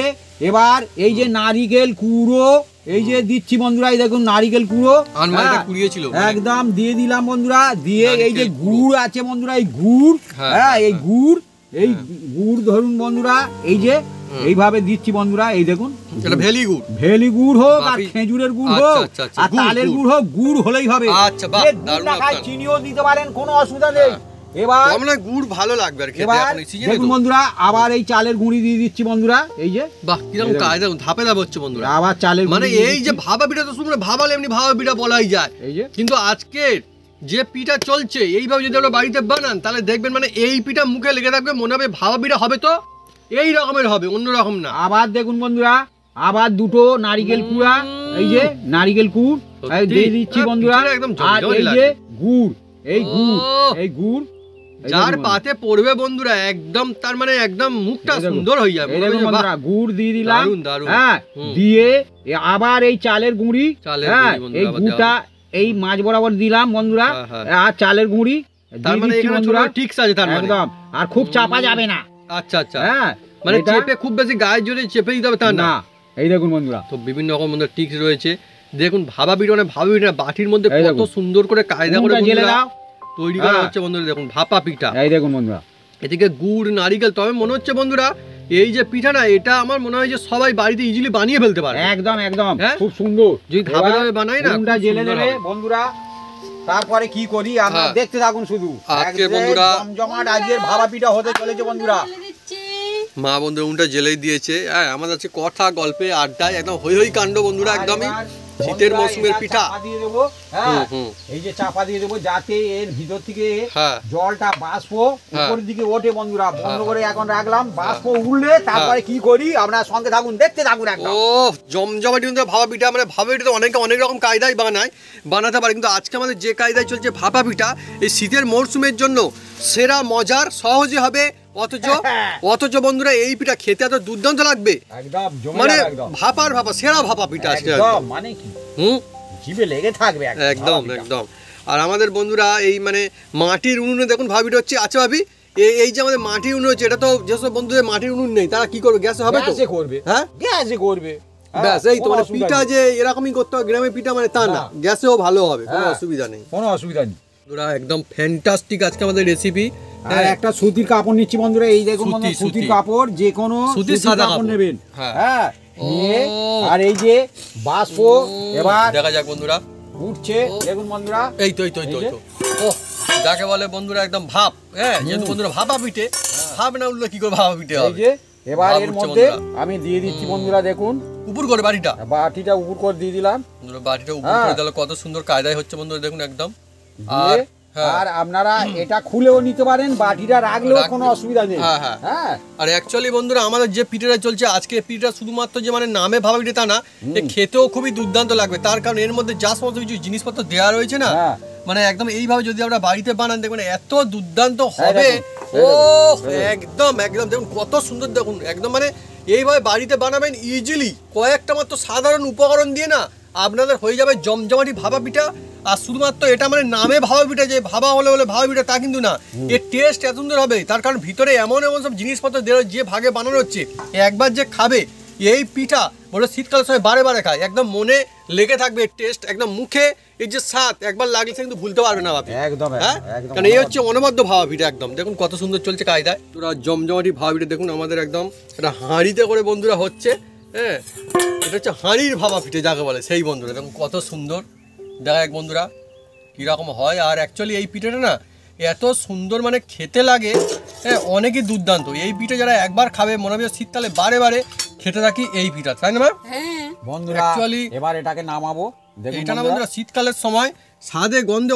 এবার এই যে নারিকেল কুড়ো এই যে দিচ্ছি বন্ধুরা, এই দেখুন নারিকেল কুড়ো আনমারিতে হ্যাঁ, কুড়িয়েছিল একদম দিয়ে দিলাম বন্ধুরা, দিয়ে এই যে নারকেল গুড় আছে বন্ধুরা, এই গুড়, হ্যাঁ, হ্যাঁ এই হ্যাঁ। গুড়, এই গুড় ধরুন বন্ধুরা, এই যে এইভাবে দিচ্ছি বন্ধুরা, এই দেখুন এটা ভেলি গুড়। ভেলি গুড় হোক আর বাপি- খেজুরের গুড় আচ্ছা, হোক আচ্ছা, আচ্ছা, আর গুড়, তালের গুড়। গুড় হোক, গুড় হলেই হবে। আচ্ছা, বাহ, যে গুড় দারুণ না খায় অপশন। চিনিও দিতে পারেন, কোনো অসুবিধা নেই। এবার আমরা গুড় ভালো লাগবে আর খেতে এবার এখন এই সিজনে দেখুন তো। বন্ধুরা আবার এই চালের গুঁড়ি দিয়ে দিচ্ছি বন্ধুরা, এই যে বাহ কিরকম এই দেখুন। কায়দা, ধাপে ধাপে হচ্ছে বন্ধুরা। আবার চালের মানে গুঁড়ি দিয়ে এই যে দিচ্ছি। ভাবা পিঠা তো শুনে ভাবালে এমনি ভাবা পিঠা বলাই যায়, এই যে কিন্তু আজকের যে পিঠা চলছে এইভাবে যদি আমরা বাড়িতে বানান তাহলে দেখবেন মানে এই পিঠা মুখে লেগে থাকবে, মনে হবে ভাবা পিঠা হবে তো এই রকমের হবে, অন্য রকম না। আবার দেখুন বন্ধুরা আবার দুটো নারিকেল কুড়া, এই যে নারিকেল কুড় এই সত্যি? দিয়ে দিচ্ছি হ্যাঁ, বন্ধুরা, পিঠেটা একদম আর জমজমাটি এই যে লাগবে। গুড়, এই গুড়, ও। এই গুড়, এই যার দেখুন পাতে পড়বে বন্ধুরা একদম তার মানে একদম মুখটা এই দেখুন। সুন্দর হয়ে যাবে, এই মনে হবে দেখুন যে বাহ, বন্ধুরা গুড় দিয়ে দিলাম, দারুণ, দারুণ। হ্যাঁ হুম। দিয়ে আবার এই চালের গুঁড়ি, চালের হ্যাঁ গুঁড়ি বন্ধুরা এই আবার গুড়টা এই মাছ বরাবর দিলাম বন্ধুরা, হ্যাঁ, হ্যাঁ। আর চালের গুঁড়ি তার দিয়ে মানে দিচ্ছি এখানে বন্ধুরা, ছোট টিক্স আছে তার মানে। একদম আর খুব চাপা যাবে না, আচ্ছা আচ্ছা, হ্যাঁ মানে এটা- চেপে খুব বেশি গায়ে জোরে চেপে দিতে হবে তা না। না এই দেখুন বন্ধুরা তো বিভিন্ন রকম বন্ধুরা টিক্স রয়েছে। দেখুন ভাবা পিঠা মানে ভাবা পিঠা বাটির মধ্যে এই কত দেখুন। সুন্দর করে কায়দা করে গুড়টা জেলে বন্ধুরা দাও, তৈরি করা হ্যাঁ। হচ্ছে বন্ধুরা। দেখুন ভাপা পিঠা, এই দেখুন বন্ধুরা এদিকে গুড় নারিকেল, তবে মনে হচ্ছে বন্ধুরা এই যে পিঠা না এটা আমার মনে হয় যে সবাই বাড়িতে ইজিলি বানিয়ে ফেলতে পারে একদম একদম হ্যাঁ? খুব সুন্দর, যদি ধাপে এবার ধাপে বানাই না, গুড়টা খুব জেলে সুন্দর দেবে হবে। বন্ধুরা, তারপরে কি করি আপনারা হ্যাঁ। দেখতে থাকুন শুধু, আজকে একদম বন্ধুরা- জমজমাট আজকের ভাবা পিঠা হতে চলেছে বন্ধুরা। ঢেলে দিচ্ছি। মা বন্ধু উনটা জেলেই দিয়েছে। হ্যাঁ আমাদের আছে কথা গল্পে আড্ডায় একদম হই হই কাণ্ড বন্ধুরা, আর একদমই এবার শীতের মৌসুমের এটা পিঠা। চাপা দিয়ে দেবো, হ্যাঁ হুম। এই যে চাপা দিয়ে দেবো যাতে এর ভিতর থেকে হ্যাঁ। জলটা বাষ্প হ্যাঁ। উপরের দিকে ওঠে বন্ধুরা। বন্ধ করে এখন রাখলাম, বাষ্প উঠলে তারপরে কি করি আপনার সঙ্গে থাকুন, দেখতে থাকুন একদম। ও জমজমাটি বন্ধুরা ভাপা পিঠা, মানে ভাপা পিঠা তো অনেক রকম কায়দায় বানাতে পারে, কিন্তু আজকে আমাদের যে কায়দায় চলছে ভাপা পিঠা, এই শীতের মরশুমের জন্য সেরা মজার, সহজে হবে, অথচ বন্ধুরা এই পিঠা খেতে এত দুর্দান্ত লাগবে, একদম জমে মানে যাবে একদম। ভাপা সেরা ভাপা পিঠা আজকে একদম মানে কি জিভে লেগে থাকবে একদম একদম। আর আমাদের বন্ধুরা এই মানে মাটির উনুনে দেখুন ভাবিটা হচ্ছে। আচ্ছা ভাবি, এই যে আমাদের মাটির উনুন হচ্ছে, এটা তো যেসব বন্ধুদের মাটির উনুন নেই তারা কি করবে, গ্যাসে হবে তো? গ্যাসে করবে, হ্যাঁ গ্যাসে করবে। ব্যাস এই তো, মানে পিঠা যে এরকমই করতে হবে গ্রামের পিঠা মানে তা না, গ্যাসেও ভালো হবে, কোনো অসুবিধা নেই, কোনো অসুবিধা নেই। বন্ধুরা একদম ফ্যান্টাস্টিক আজকে আমাদের রেসিপি। আর একটা সুতির কাপড় নিচ্ছি বন্ধুরা, এই দেখুন সুতি, সুতির সুতি। কাপড়, যে কোনো সুতির সাদা কাপড় নেবেন, হ্যাঁ। হ্যাঁ নিয়ে ও। আর এই যে বাষ্প এবার দেখা যাক বন্ধুরা, উঠছে দেখুন বন্ধুরা। এই তো ও যাকে বলে বন্ধুরা একদম ভাপ, হ্যাঁ যেহেতু বন্ধুরা ভাপা পিঠে, ভাপ না উঠলে কি করে ভাপা পিঠে এই হবে? যে এবার ভাপ এর উঠছে মধ্যে বন্ধুরা। আমি দিয়ে দিচ্ছি বন্ধুরা, দেখুন উপর করে বাড়িটা, বাটিটা উপর করে দিয়ে দিলাম, বন্ধুরা বাড়িটা উপর হ্যাঁ। করে দিলে কত সুন্দর কায়দায় হচ্ছে বন্ধুরা, দেখুন একদম। দিয়ে আর হ্যাঁ। আর আপনারা এটা খুলেও নিতে পারেন, বাটিটা রাখলেও রাখলে- কোনো অসুবিধা নেই। হ্যাঁ, হ্যাঁ। হ্যাঁ আর অ্যাকচুয়ালি বন্ধুরা আমাদের যে পিঠেটা চলছে আজকে, পিঠেটা শুধুমাত্র যে মানে নামে ভাবা পিঠে তা না, এ খেতেও খুবই দুর্দান্ত লাগবে, তার কারণ এর মধ্যে যা সমস্ত কিছু জিনিসপত্র দেওয়া রয়েছে না, হ্যাঁ। মানে একদম এইভাবে যদি আমরা বাড়িতে বানান দেখবেন এত দুর্দান্ত হবে। দেখুন, ও এই একদম একদম দেখুন কত সুন্দর, দেখুন একদম মানে এইভাবে বাড়িতে বানাবেন ইজিলি, কয়েকটা মাত্র সাধারণ উপকরণ দিয়ে না আপনাদের হয়ে যাবে জমজমাটি ভাপা পিঠা। আর শুধুমাত্র এটা মানে নামে ভাপা পিঠা, যে ভাবা হলে বলে ভাপা পিঠা তা কিন্তু না, এর টেস্ট এত সুন্দর হবে, তার কারণ ভিতরে এমন সব জিনিসপত্র দেওয়া, যে ভাগে বানানো হচ্ছে, একবার যে খাবে এই পিঠা বলে শীতকালের সময় বারে খায়, একদম মনে লেগে থাকবে টেস্ট, একদম মুখে এই যে স্বাদ একবার লাগলে কিন্তু ভুলতে পারবে না আপনি, একদম হ্যাঁ একদম। কারণ এই হচ্ছে অনবদ্য ভাপা পিঠা, একদম দেখুন কত সুন্দর চলছে কায়দায় তোরা জমজমাটি ভাপা পিঠা। দেখুন আমাদের একদম এটা হাঁড়িতে করে বন্ধুরা হচ্ছে, হ্যাঁ এটা হচ্ছে হাঁড়ির ভাপা পিঠে যাকে বলে, সেই বন্ধুরা দেখুন কত সুন্দর দেখা এক বন্ধুরা কীরকম হয়। আর অ্যাকচুয়ালি এই পিঠেটা না এত সুন্দর মানে খেতে লাগে, হ্যাঁ অনেকই দুর্দান্ত। এই পিঠে যারা একবার খাবে মনে হবে শীতকালে বারে খেতে থাকি এই পিঠা, তাই না? হ্যাঁ বন্ধুরা Actually, এবার এটাকে নামাবো, দেখুন এটা না বন্ধুরা। বন্ধুরা শীতকালের সময় স্বাদে গন্ধে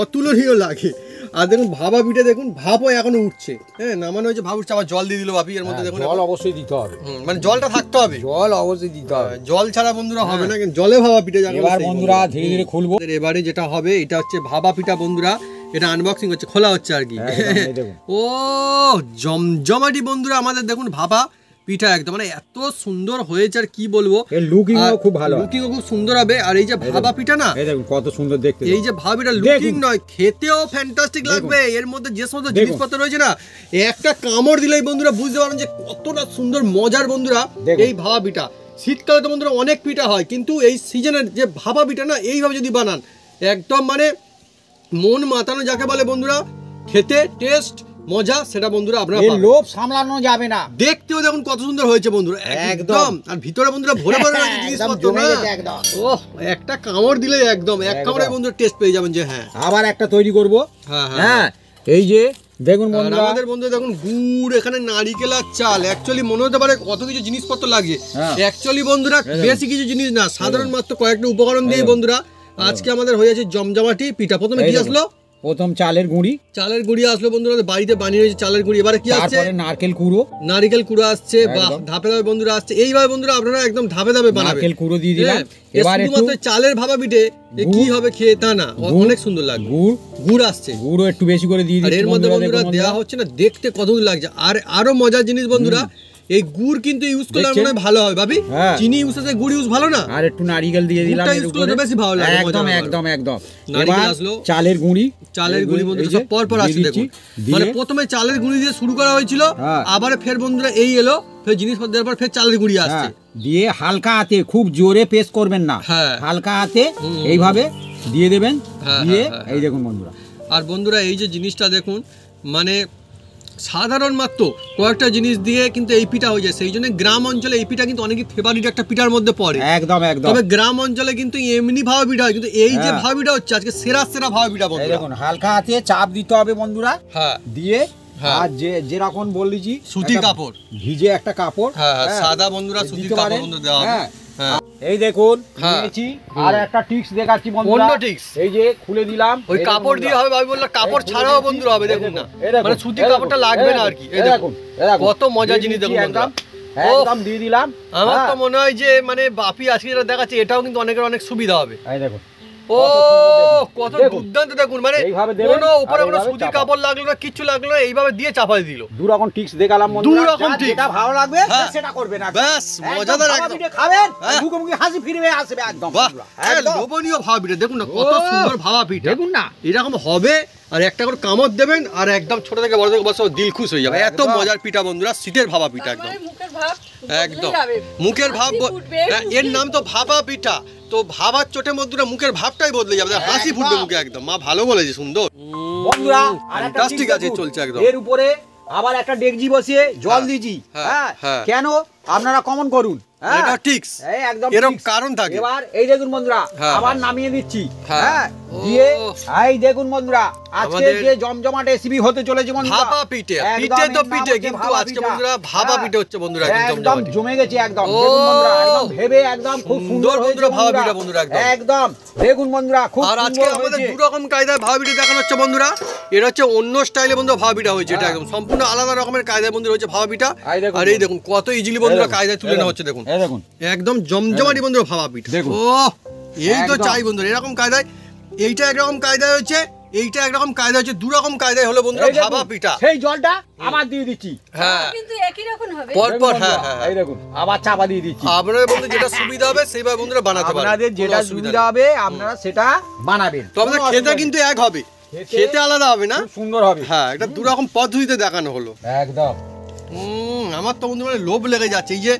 অতুলনীয় লাগে। আর দেখুন ভাপা পিঠে দেখুন ভাপও এখনো উঠছে, হ্যাঁ নামানো হয়েছে, ভাব উঠছে, আবার জল দিয়ে দিল বাপি এর মধ্যে, হ্যাঁ, দেখুন জল অবশ্যই দিতে হবে, মানে জলটা থাকতে হবে, জল অবশ্যই দিতে হবে। জল ছাড়া বন্ধুরা হবে না, কিন্তু জলে ভাপা পিঠে যাকে বলে এবার সেই বন্ধুরা ধীরে ধীরে খুলবো। আমাদের এবারে যেটা হবে এটা হচ্ছে ভাপা পিঠা বন্ধুরা, এটা আনবক্সিং হচ্ছে, খোলা হচ্ছে আর কি। একদম, এই দেখুন। ও জমজমাটি বন্ধুরা আমাদের দেখুন ভাপা পিঠা একদম মানে এত সুন্দর হয়েছে আর কি বলবো, এর লুকিংও খুব ভালো, লুকিংও খুব সুন্দর হবে। আর এই যে ভাপা পিঠা না, এই দেখুন কত সুন্দর দেখতে, এই যে ভাপা পিঠা লুকিং নয় খেতেও ফ্যান্টাস্টিক লাগবে, এর মধ্যে যে সমস্ত জিনিসপত্র রয়েছে না একটা কামড় দিলেই বন্ধুরা বুঝতে পারেন যে কতটা সুন্দর মজার বন্ধুরা এই ভাপা পিঠা। শীতকালে তো বন্ধুরা অনেক পিঠা হয়, কিন্তু এই সিজনের যে ভাপা পিঠা না এইভাবে যদি বানান একদম মানে মন মাতানো যাকে বলে বন্ধুরা, খেতে টেস্ট মজা সেটা বন্ধুরা আপনারা এর পাবেন। লোভ সামলানো যাবে না, দেখতেও দেখুন কত সুন্দর হয়েছে বন্ধুরা একদম। আর ভিতরে বন্ধুরা ভরে ভরে রয়েছে একদম জিনিসপত্র জমে না, গেছে একদম। ওহ একটা কামড় দিলে একদম এক কামড়ে বন্ধুরা টেস্ট পেয়ে যাবেন যে হ্যাঁ আবার একটা তৈরি করব। হ্যাঁ হ্যাঁ এই যে দেখুন আর বন্ধুরা, আমাদের বন্ধু দেখুন গুড়, এখানে নারিকেল আর চাল, অ্যাকচুয়ালি মনে হতে পারে কত কিছু জিনিসপত্র লাগে, হ্যাঁ। অ্যাকচুয়ালি বন্ধুরা বেশি কিছু জিনিস না, সাধারণ মাত্র কয়েকটা উপকরণ দিয়ে বন্ধুরা আজকে আমাদের হয়ে যাচ্ছে জমজমাটি পিঠা। প্রথমে কি আসলো? প্রথম চালের গুঁড়ি, চালের গুঁড়ি আসলো বন্ধুরা, বাড়িতে বানিয়ে রয়েছে চালের গুঁড়ি। এবারে কি আসছে? তারপরে নারকেল কুড়ো, নারিকেল কুড়ো আসছে, বাহ একদম। ধাপে ধাপে বন্ধুরা আসছে। এইভাবে বন্ধুরা আপনারা একদম ধাপে ধাপে বানাবেন। নারকেল কুড়ো দিয়ে দিলাম। হ্যাঁ, এবার একটু শুধুমাত্র চালের ভাপা পিঠে এ কি হবে খেয়ে তা না, অনেক সুন্দর লাগবে। গুড়, গুড় আসছে, গুড়ও একটু বেশি করে দিয়ে আর দিচ্ছি এর মধ্যে বন্ধুরা, বন্ধুরা দেখুন দেওয়া হচ্ছে না, দেখতে কত সুন্দর লাগছে। আর আরো মজার জিনিস বন্ধুরা, এই গুড় কিন্তু ইউজ করলে দেখছেন? মনে হয় ভালো হয় ভাবি, হ্যাঁ। চিনি ইউজ করতে গুড় ইউজ ভালো না। আর একটু নারিকেল দিয়ে দিলাম গুড়টা এর use করলে উপরে, তো বেশি ভালো লাগে, মজা একদম হবে। একদম একদম। নারিকেল এবার আসলো, চালের গুঁড়ি, চালের গুঁড়ি বন্ধুরা এই যে সব পর পর দিয়ে আসছে দিচ্ছি, দেখুন, দিয়ে- মানে প্রথমে চালের গুঁড়ি দিয়ে শুরু করা হয়েছিল, হ্যাঁ। আবার ফের বন্ধুরা এই এলো, ফের জিনিসপত্র দেওয়ার পর ফের চালের গুঁড়ি আসছে। হ্যাঁ, দিয়ে হালকা হাতে, খুব জোরে পেস্ট করবেন না, হ্যাঁ। হালকা হাতে এইভাবে দিয়ে দেবেন, হ্যাঁ, দিয়ে হ্যাঁ, এই দেখুন বন্ধুরা, আর বন্ধুরা এই যে জিনিসটা দেখুন, মানে সাধারণ মাত্র কয়েকটা জিনিস দিয়ে কিন্তু এই পিঠা হয়ে যায়। সেই জন্য গ্রাম অঞ্চলে এই পিঠা কিন্তু অনেকই ফেভারিট একটা পিঠার মধ্যে পড়ে। একদম একদম। তবে গ্রাম অঞ্চলে কিন্তু এমনি ভাবা পিঠা হয়, কিন্তু এই যে হ্যাঁ। ভাবা পিঠা হচ্ছে আজকে সেরা ভাবা পিঠা এই বন্ধুরা। দেখুন হালকা হাতে চাপ দিতে হবে বন্ধুরা, হ্যাঁ দিয়ে হ্যাঁ। আর যেরকম বললিছি সুতির একটা কাপড়, ভিজে একটা কাপড়, হ্যাঁ হ্যাঁ, সাদা বন্ধুরা সুতির দিতে কাপড় পারেন, বন্ধুরা দেওয়া হবে। হ্যাঁ, হ্যাঁ এই দেখুন হ্যাঁ। নিয়েছি আর একটা টিক্স দেখাচ্ছি বন্ধুরা। অন্য tricks? এই যে খুলে দিলাম, ওই এই দেখুন কাপড় দিয়ে বন্ধুরা। হবে ভাবি বললো কাপড় এই খুলে ছাড়াও দিয়েছি, বন্ধুরা হবে এই দেখুন না এই দেখুন, মানে সুতির এই কাপড়টা দেখুন, লাগবে এই না আর কি এই দেখুন এই দেখুন কত মজা জিনিস দেখুন বন্ধুরা। একদম দিয়ে দিলাম। আমার তো হ্যাঁ, মনে হয় যে মানে বাপি আজকে যেটা দেখাচ্ছে এটাও কিন্তু অনেকের অনেক সুবিধা হবে। এই দেখুন ও কত সুন্দর দেখুন। কত দেখুন। দুর্দান্ত দেখুন মানে এইভাবে দেবেন, কোনো উপরে আর কোনো এইভাবে সুতির চাপান। কাপড় লাগলো না কিচ্ছু লাগলো না এইভাবে দিয়ে চাপাই দিল। দু রকম টিক্স দেখালাম বন্ধুরা, দু রকম যার tricks। যেটা ভালো লাগবে হ্যাঁ। সেটা করবেন একদম। ব্যাস মজাদার একদম একদম। ভাবা পিঠে খাবেন, হ্যাঁ। মুখে মুখে হাসি ফিরবে আসবে একদম বাহ বন্ধুরা, একদম একদম। লোভনীয় ভাবা পিঠা দেখুন না কত ও, সুন্দর ভাবা পিঠা দেখুন না এরকম হবে আর একটা করে কামড় দেবেন আর একদম ছোট থেকে বড় থেকে বসে দিল খুশ হয়ে যাবে এত একদম। মজার পিঠা বন্ধুরা শীতের ভাবা পিঠা একদম তারপরে মুখের ভাব একদম বদলে যাবে। মুখের ভাব হাসি ফুটবে। এর নাম তো ভাবা পিঠা তো ভাবার চোটে মধ্যে মুখের ভাবটাই বদলে যাবে হাসি ফুটবে একদম। মুখে একদম মা ভালো বলেছে সুন্দর বন্ধুরা আর একটা ঠিক tricks আছে দেখুন। চলছে একদম এর উপরে আবার একটা ডেকজি বসিয়ে জল হ্যাঁ, দিয়েছি। হ্যাঁ, হ্যাঁ হ্যাঁ। কেন আপনারা কমন করুন। হ্যাঁ, এটা ঠিক এই একদম এরকম tricks। কারণ থাকে এবার এই দেখুন বন্ধুরা হ্যাঁ, আবার হ্যাঁ। নামিয়ে দিচ্ছি। হ্যাঁ। হ্যাঁ ও। দিয়ে এই দেখুন বন্ধুরা আজকে আমাদের- যে জমজমাট রেসিপি হতে চলেছে বন্ধুরা ভাপা পিঠে একদম পিঠে তো এর নাম পিঠে হচ্ছে কিন্তু ভাপা আজকে পিঠা। বন্ধুরা ভাপা হ্যাঁ, পিঠে হচ্ছে বন্ধুরা একদম একদম জমজমাটি। জমে গেছে একদম ও। দেখুন বন্ধুরা একদম ভেবে একদম খুব সুন্দর সুন্দর হয়েছে বন্ধুরা ভাপা বন্ধুরা। পিঠা বন্ধুরা একদম। একদম দেখুন বন্ধুরা খুব আর আজকে সুন্দর আমাদের হয়েছে। দু রকম কায়দায় ভাবা পিঠে দেখানো হচ্ছে বন্ধুরা এটা হচ্ছে অন্য স্টাইলে বন্ধুরা ভাবা পিঠা হয়েছে এটা হ্যাঁ। একদম সম্পূর্ণ আলাদা রকমের কায়দায় বন্ধুরা হচ্ছে ভাবা পিঠা এই দেখুন আর এই দেখুন কত ইজিলি বন্ধুরা এই দেখুন, কায়দায় তুলে এই নেওয়া দেখুন, হচ্ছে দেখুন এই দেখুন একদম জমজমাটি বন্ধুরা ভাবা পিঠা দেখুন। ও এই তো একদম। চাই বন্ধুরা এরকম কায়দায় এইটা একরকম কায়দায় হচ্ছে এইটা একরকম কায়দা হচ্ছে দু রকম কায়দায় হলো বন্ধুরা এই দেখুন, ভাবা পিঠা সেই জলটা আবার দিয়ে দিচ্ছি। হ্যাঁ কিন্তু একই রকম হবে। পর দেখুন পর হ্যাঁ বন্ধুরা, হ্যাঁ এই দেখুন আবার চাপা দিয়ে দিচ্ছি। আপনাদের বন্ধু যেটা সুবিধা হবে সেইভাবে বন্ধুরা বানাতে পারবেন আপনাদের কোনো যেটা অসুবিধা সুবিধা নেই। হবে আপনারা সেটা বানাবেন। তো আমাদের কোনো খেতে অসুবিধা কিন্তু নেই। এক হবে খেতে খেতে আলাদা হবে না খুব সুন্দর হবে। হ্যাঁ এটা দু রকম পদ্ধতিতে দেখানো হলো একদম আমার তো বন্ধু মানে লোভ লেগে যাচ্ছে এই যে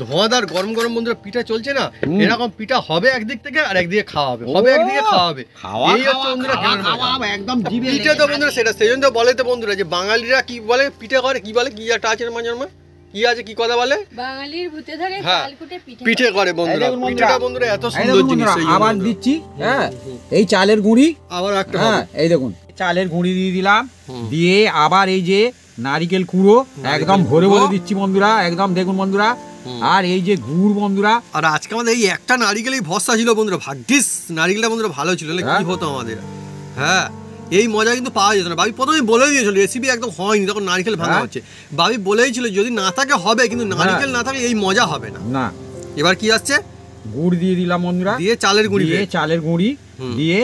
ধোঁয়াদার গরম গরম বন্ধুরা পিঠা চলছে না হুম। এরকম পিঠা হবে একদিক থেকে আর একদিকে খাওয়া হবে হবে একদিকে খাওয়া হবে খাওয়া এই হচ্ছে বন্ধুরা খেলার মজা। একদম জিভে পিঠে তো বন্ধুরা সেটা সেই জন্য তো বলে তো বন্ধুরা যে বাঙালিরা কি বলে পিঠে করে কি বলে কি একটা আছে মাঝে মাঝে কি আছে কি কথা বলে বাঙালির ভূতে থাকে হ্যাঁ, চাল কুটে পিঠে পিঠে করে বন্ধুরা এই দেখুন বন্ধুরা। পিঠেটা বন্ধুরা এত এই সুন্দর দেখুন জিনিস বন্ধুরা, সেই জন্য আবার বন্ধুরা। দিচ্ছি। হ্যাঁ এই চালের গুঁড়ি। আবার একটা হ্যাঁ হবে এই দেখুন চালের গুঁড়ি দিয়ে দিলাম। হুম। দিয়ে আবার এই যে নারিকেল কুড়ো একদম ভরে ভরে কুড়ো। দিচ্ছি বন্ধুরা একদম দেখুন বন্ধুরা। হুম। আর এই যে গুড় বন্ধুরা আর আজকে আমাদের এই একটা নারিকেলেই ভরসা ছিল বন্ধুরা ভাগ্যিস নারিকেলটা বন্ধুরা ভালো ছিল নাহলে কি হ্যাঁ। হতো আমাদের হ্যাঁ এই মজা কিন্তু পাওয়া যেত না বাবি প্রথমে বলে দিয়েছিল রেসিপি একদম হয়নি তখন নারকেল ভাঙা হ্যাঁ। হচ্ছে বাবি বলেই ছিল যদি না থাকে হবে কিন্তু নারকেল না থাকলে এই মজা হবে না না এবার কি আসছে গুড় দিয়ে দিলাম বন্ধুরা। দিয়ে চালের গুঁড়ি দিয়ে দিয়ে চালের গুঁড়ি হুম। দিয়ে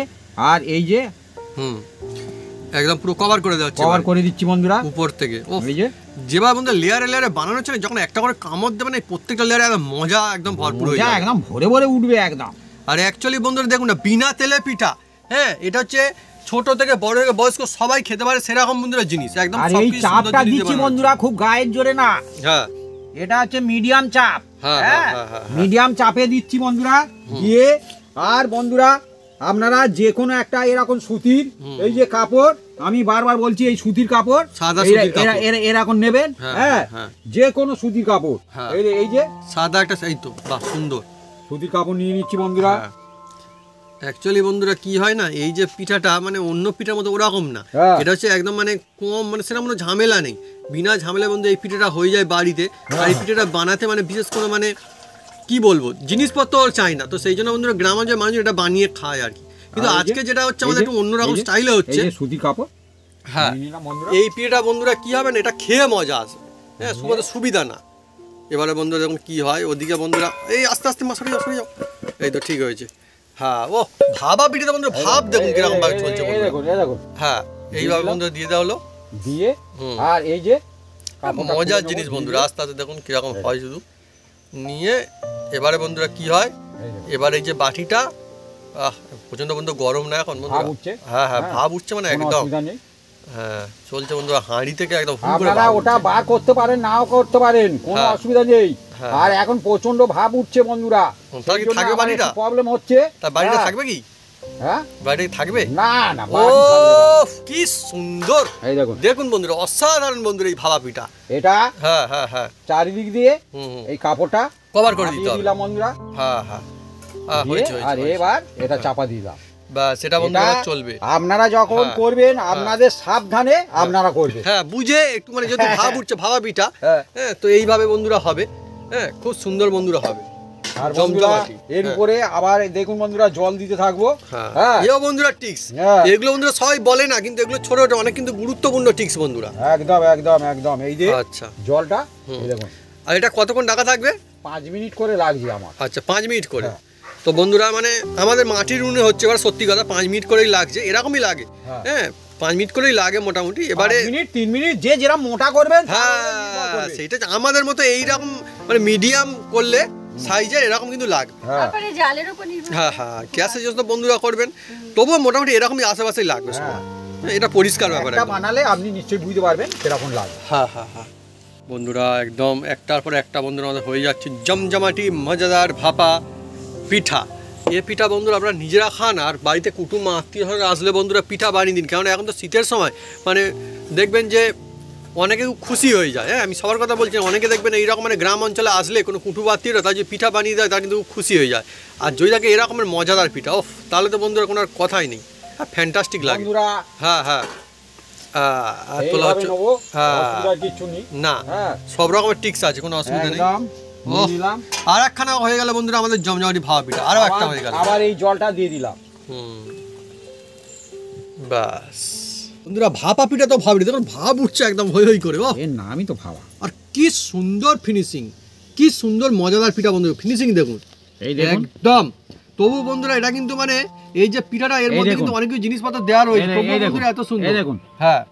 আর এই যে হুম একদম পুরো কভার করে দেওয়া হচ্ছে কভার এবার করে দিচ্ছি বন্ধুরা। উপর থেকে ও এই যে যেভাবে বন্ধুরা লেয়ারে লেয়ারে বানানো হচ্ছে না, যখন একটা করে কামড় দেবে না এই প্রত্যেকটা লেয়ারে একদম মজা একদম ভরপুর হয়ে মজা যাবে একদম ভরে ভরে উঠবে একদম। আর অ্যাকচুয়ালি বন্ধুরা দেখুন না বিনা তেলে পিঠা হ্যাঁ এটা হচ্ছে ছোট থেকে বড় থেকে বয়স্ক সবাই খেতে পারে সেরকম বন্ধুরা জিনিস একদম আর এই সবকিছু সুন্দর চাপটা জিনিস দিয়ে দিচ্ছি বানানো বন্ধুরা খুব গায়ের জোরে না, হচ্ছে। হ্যাঁ এটা হচ্ছে মিডিয়াম চাপ। হ্যাঁ, হ্যাঁ হ্যাঁ, হ্যাঁ, হ্যাঁ। মিডিয়াম চাপে দিচ্ছি বন্ধুরা। দিয়ে আর বন্ধুরা আপনারা যে কোনো একটা এরকম সুতির এই যে কাপড় আমি বারবার বলছি এই সুতির কাপড় সাদা সুতির কাপড়। এরকম নেবেন। হ্যাঁ, হ্যাঁ হ্যাঁ। যে কোনো সুতির কাপড় হ্যাঁ। এই যে সাদা একটা এই তো বাহ সুন্দর সুতির কাপড় নিয়ে নিচ্ছি বন্ধুরা। অ্যাকচুয়ালি বন্ধুরা কি হয় না এই যে পিঠাটা মানে অন্য পিঠার মতো ওরকম না হ্যাঁ। এটা হচ্ছে একদম মানে কম মানে সেরকম কোনো ঝামেলা নেই বিনা ঝামেলা বন্ধু এই পিঠাটা হয়ে যায় বাড়িতে আর এই পিঠাটা বানাতে মানে বিশেষ কোনো মানে কি বলবো জিনিসপত্র ওর চাই না তো সেই জন্য বন্ধুরা গ্রামাঞ্চলের মানুষ এটা বানিয়ে খায় আর কি কিন্তু আর এই যে- আজকে যেটা হচ্ছে এই আমাদের যে- একটু অন্যরকম এই যে- স্টাইলে হচ্ছে এই যে সুতির কাপড় হ্যাঁ নিয়ে নিলাম বন্ধুরা। এই পিঠাটা বন্ধুরা কি হবে না এটা খেয়ে মজা আসবে হ্যাঁ শুধু সুবিধা না এবারে বন্ধুরা যখন কি হয় ওদিকে বন্ধুরা এই আস্তে আস্তে সরে যাও সরে যাও এই তো ঠিক হয়েছে হ্যাঁ ও ভাবা পিঠাটা বন্ধুরা ভাব দেখুন কিরকম ভাবে চলছে এই বন্ধুরা দেখুন এই দেখুন হ্যাঁ এইভাবে দিলাম। বন্ধুরা দিয়ে দেওয়া হলো দিয়ে হুম। আর এই যে কাপড়টা মজার খুলে নেবো, জিনিস দিয়ে বন্ধুরা আস্তে আস্তে দেখুন কিরকম হয় শুধু নিয়ে এবারে বন্ধুরা কি হয় এই দেখুন। এবার এই যে বাটিটা প্রচন্ড বন্ধু গরম না এখন বন্ধুরা ভাব উঠছে। হ্যাঁ হ্যাঁ হ্যাঁ। ভাব উঠছে মানে কোনো একদম অসুবিধা নেই। হ্যাঁ চলছে বন্ধুরা হাঁড়ি থেকে একদম হুড় করে আপনারা ভাব ওটা উঠছে। বার করতে পারেন নাও করতে পারেন কোনো হ্যাঁ। অসুবিধা নেই। হ্যাঁ। আর এখন প্রচন্ড ভাব উঠছে বন্ধুরা তাহলে কি থাকবে বাড়িটা? প্রবলেম হচ্ছে তা বাড়িটা হ্যাঁ। থাকবে কি হ্যাঁ বাড়িটা কি থাকবে না না ও বাড়ি থাকবে না। কি সুন্দর এই দেখুন দেখুন বন্ধুরা অসাধারণ বন্ধুরা এই ভাবা পিঠা এটা হ্যাঁ হ্যাঁ হ্যাঁ চারিদিক দিয়ে হুম হুম এই কাপড়টা কভার করে দিতে দিয়ে হবে দিলাম বন্ধুরা হ্যাঁ হ্যাঁ দিয়ে হয়েছে আর হয়েছে এবার এটা চাপা দিয়ে দিলাম বা সেটা বন্ধুরা এটা চলবে আপনারা যখন হ্যাঁ। করবেন আপনাদের সাবধানে আপনারা করবেন হ্যাঁ বুঝে একটু মানে যেহেতু ভাব উঠছে ভাবা পিঠা হ্যাঁ। হ্যাঁ তো এইভাবে বন্ধুরা হবে হ্যাঁ খুব সুন্দর বন্ধুরা হবে আর বন্ধুরা জমজমাটি। এর উপরে আবার দেখুন বন্ধুরা জল দিতে থাকবো। হ্যাঁ এও বন্ধুরা টিক্স, হ্যাঁ। এগুলো বন্ধুরা সবাই বলে না, কিন্তু এগুলো ছোট ছোট অনেক কিন্তু গুরুত্বপূর্ণ টিক্স বন্ধুরা। একদম একদম একদম এই যে আচ্ছা, জলটা এই দেখুন আর এটা কতক্ষণ ঢাকা থাকবে? 5 মিনিট করে লাগছে আমার। আচ্ছা 5 মিনিট করে। হ্যাঁ। তো বন্ধুরা মানে আমাদের মাটির উনুনে হচ্ছে, এবার সত্যি কথা 5 মিনিট করেই লাগছে, এরকমই লাগে। হ্যাঁ। হ্যাঁ 5 মিনিট করেই লাগে মোটামুটি। এবারে 5 মিনিট 3 মিনিট যে যেরকম মোটা করবেন হ্যাঁ সেইটা আমাদের মতো এইরকম মানে মিডিয়াম করলে সাইজের এরকম কিন্তু লাগবে। হ্যাঁ তারপরে জালের উপর নির্ভর হ্যাঁ হ্যাঁ গ্যাসের জন্য বন্ধুরা করবেন, তবুও মোটামুটি এরকমই আশেপাশেই লাগবে সবার। এটা পরিষ্কার ব্যাপার একটা একদম। বানালে আপনি নিশ্চয়ই বুঝতে পারবেন কিরকম লাগে। হ্যাঁ হ্যাঁ হ্যাঁ বন্ধুরা একদম একটার পর একটা বন্ধুরা আমাদের হয়ে যাচ্ছে জমজমাটি মজাদার ভাপা পিঠা। এ পিঠা বন্ধুরা আপনারা নিজেরা খান, আর বাড়িতে কুটুম আত্মীয় আসলে বন্ধুরা পিঠা বানিয়ে দিন, কারণ এখন তো শীতের সময় মানে দেখবেন যে অনেকে খুশি হয়ে যায়। হ্যাঁ আমি সবার কথা বলছি, অনেকে দেখবেন এইরকম মানে গ্রাম অঞ্চলে আসলে কোনো কুটুম আত্মীয়রা তার যে পিঠা বানিয়ে দেয় তার কিন্তু খুশি হয়ে যায়। আর যদি থাকে এরকমের মজাদার পিঠা, ওফ তাহলে তো বন্ধুরা কোনো আর কথাই নেই, ফ্যান্টাস্টিক লাগে। বন্ধুরা হ্যাঁ হ্যাঁ আর তোলা এইভাবে হচ্ছে নেবো, হ্যাঁ অসুবিধা কিছু নেই। না হ্যাঁ সব রকমের টিক্স আছে, কোনো অসুবিধা নেই। একদম নিয়ে ওহ, নিলাম। আর একখানা হয়ে গেল বন্ধুরা আমাদের জমজমাটি ভাপা পিঠা, আরও একটা হয়ে গেল। আবার এই জলটা দিয়ে দিলাম। বাস বন্ধুরা ভাপা পিঠা তো ভাবি, দেখুন ভাব উঠছে একদম হই হই করে। এর নামই তো ভাবা। আর কি সুন্দর ফিনিশিং, কি সুন্দর মজাদার পিঠা বন্ধুরা, ফিনিশিং দেখুন এই দেখুন একদম। তবু বন্ধুরা এটা কিন্তু মানে এই যে পিঠাটা এর এই মধ্যে দেখুন। কিন্তু অনেক কিছু জিনিসপত্র দেওয়া রয়েছে, এই তবু দেখুন, বন্ধুরা এত সুন্দর। এই দেখুন। হ্যাঁ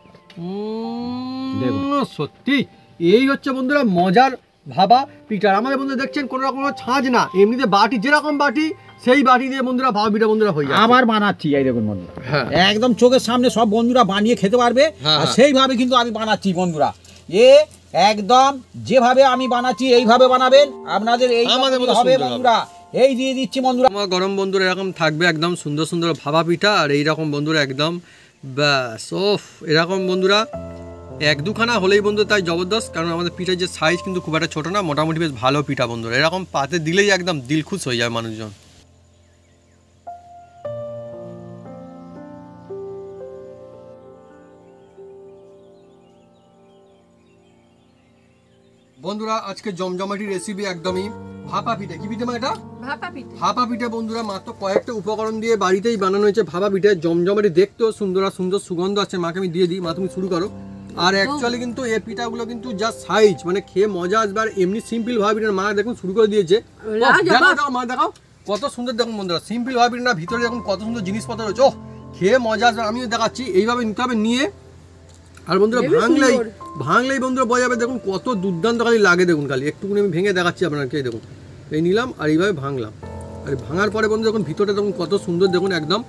দেখুন। সত্যি এই হচ্ছে বন্ধুরা মজার ভাপা পিঠা। আমাদের বন্ধুরা দেখছেন কোনো রকম ছাঁচ না, এমনিতে বাটি যেরকম বাটি সেই বাটি দিয়ে বন্ধুরা ভাপা পিঠা বন্ধুরা হয়ে যায়। আবার বানাচ্ছি এই দেখুন বন্ধুরা। হ্যাঁ। একদম চোখের সামনে সব বন্ধুরা বানিয়ে খেতে পারবে। হ্যাঁ, আর হ্যাঁ। সেইভাবে কিন্তু আমি বানাচ্ছি বন্ধুরা। এ একদম যেভাবে আমি বানাচ্ছি এইভাবে বানাবেন, আপনাদের এই আমাদের মতো হবে সুন্দর বন্ধুরা। এই দিয়ে দিচ্ছি বন্ধুরা। আমার গরম বন্ধুরা এরকম থাকবে একদম সুন্দর সুন্দর ভাপা পিঠা, আর এইরকম বন্ধুরা একদম ব্যাস ওফ এরকম বন্ধুরা এক দুখানা হলেই বন্ধু তাই জবরদস্ত, কারণ আমাদের পিঠার যে সাইজ কিন্তু খুব একটা ছোটো না, মোটামুটি বেশ ভালো পিঠা বন্ধুরা। এরকম পাতে দিলেই একদম দিল খুশ হয়ে যায় মানুষজন। বন্ধুরা আজকে জমজমাটি রেসিপি একদমই ভাপা পিঠা। কি পিঠা মা এটা? ভাপা পিঠে। ভাপা পিঠে বন্ধুরা মাত্র কয়েকটা উপকরণ দিয়ে বাড়িতেই বানানো হয়েছে ভাপা পিঠে। জমজমাটি দেখতেও সুন্দর আর সুন্দর সুগন্ধ আছে। মাকে আমি দিয়ে দিই, মা তুমি শুরু করো। আর অ্যাকচুয়ালি কিন্তু এই পিঠাগুলো কিন্তু যা সাইজ মানে খেয়ে মজা আসবে, আর এমনি সিম্পল ভাপা পিঠা মা দেখুন শুরু করে দিয়েছে। দেখাও দাও মা, দেখাও কত সুন্দর দেখুন বন্ধুরা, সিম্পল ভাপা পিঠা ভিতরে দেখুন কত সুন্দর জিনিসপত্র রয়েছে। ওহ খেয়ে মজা আসবে, আমিও দেখাচ্ছি এইভাবে নিতে হবে নিয়ে। আর বন্ধুরা ভাঙলেই বন্ধুরা বোঝা যাবে দেখুন কত দুর্দান্ত খালি লাগে। দেখুন খালি একটুকুনি আমি ভেঙে দেখাচ্ছি আপনাকে, দেখুন এই নিলাম আর এইভাবে ভাঙলাম, আর ভাঙার পরে বন্ধু দেখুন ভিতরটা দেখুন কত সুন্দর দেখুন একদম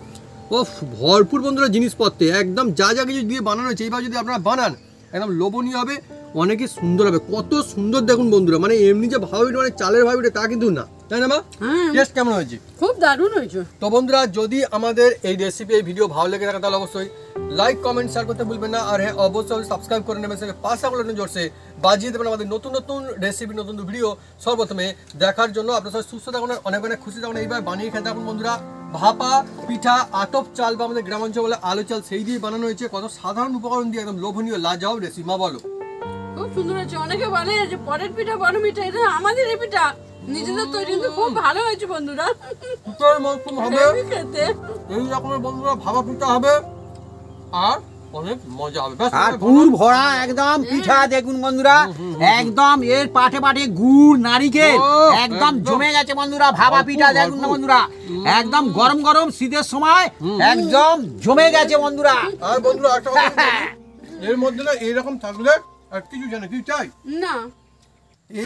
ও ভরপুর বন্ধুরা জিনিসপত্রে একদম যা যা কিছু দিয়ে বানানো হয়েছে। এইভাবে যদি আপনারা বানান একদম লোভনীয় হবে, অনেকই সুন্দর হবে। কত সুন্দর দেখুন বন্ধুরা, মানে এমনি যে ভাবিটা মানে চালের ভাবিটা তা কিন্তু না, তাই না মা? টেস্ট কেমন হয়েছে? খুব দারুণ হয়েছে। তো বন্ধুরা যদি আমাদের এই রেসিপি এই ভিডিও ভালো লেগে থাকে তাহলে অবশ্যই লাইক কমেন্ট শেয়ার করতে ভুলবেন না। আর হ্যাঁ অবশ্যই সাবস্ক্রাইব করে নেবেন, সঙ্গে পাশে আগুলো জোরসে বাজিয়ে দেবেন আমাদের নতুন নতুন রেসিপি নতুন ভিডিও সর্বপ্রথমে দেখার জন্য। আপনার সবাই সুস্থ থাকুন, অনেক অনেক খুশি থাকুন। এইভাবে বানিয়ে খেতে থাকুন বন্ধুরা। ভাপা পিঠা আতপ চাল বা আমাদের গ্রামাঞ্চল বলে আলু চাল, সেই দিয়ে বানানো হয়েছে। কত সাধারণ উপকরণ দিয়ে একদম লোভনীয় লাজবাব রেসিপি। মা বলো। খুব সুন্দর হয়েছে। অনেকে বলে যে পরের পিঠা বড় পিঠা, এটা আমাদের এই পিঠা নিজেদের তৈরি, কিন্তু খুব ভালো হয়েছে বন্ধুরা। পিঠার মরকুম হবে হেভি খেতে। এই রকমের বন্ধুরা ভাপা পিঠা হবে আর অনেক মজা হবে। ব্যাস, আর পুর ভরা একদম পিঠা দেখুন বন্ধুরা, একদম এর পাটে পাটে গুড় নারিকেল একদম জমে গেছে বন্ধুরা। ভাপা পিঠা দেখুন না বন্ধুরা, একদম গরম গরম শীতের সময় একদম জমে গেছে বন্ধুরা। আর বন্ধুরা একটা কথা বলি, এর মধ্যে না এইরকম থাকলে আর কিছু জানে কি চাই না এই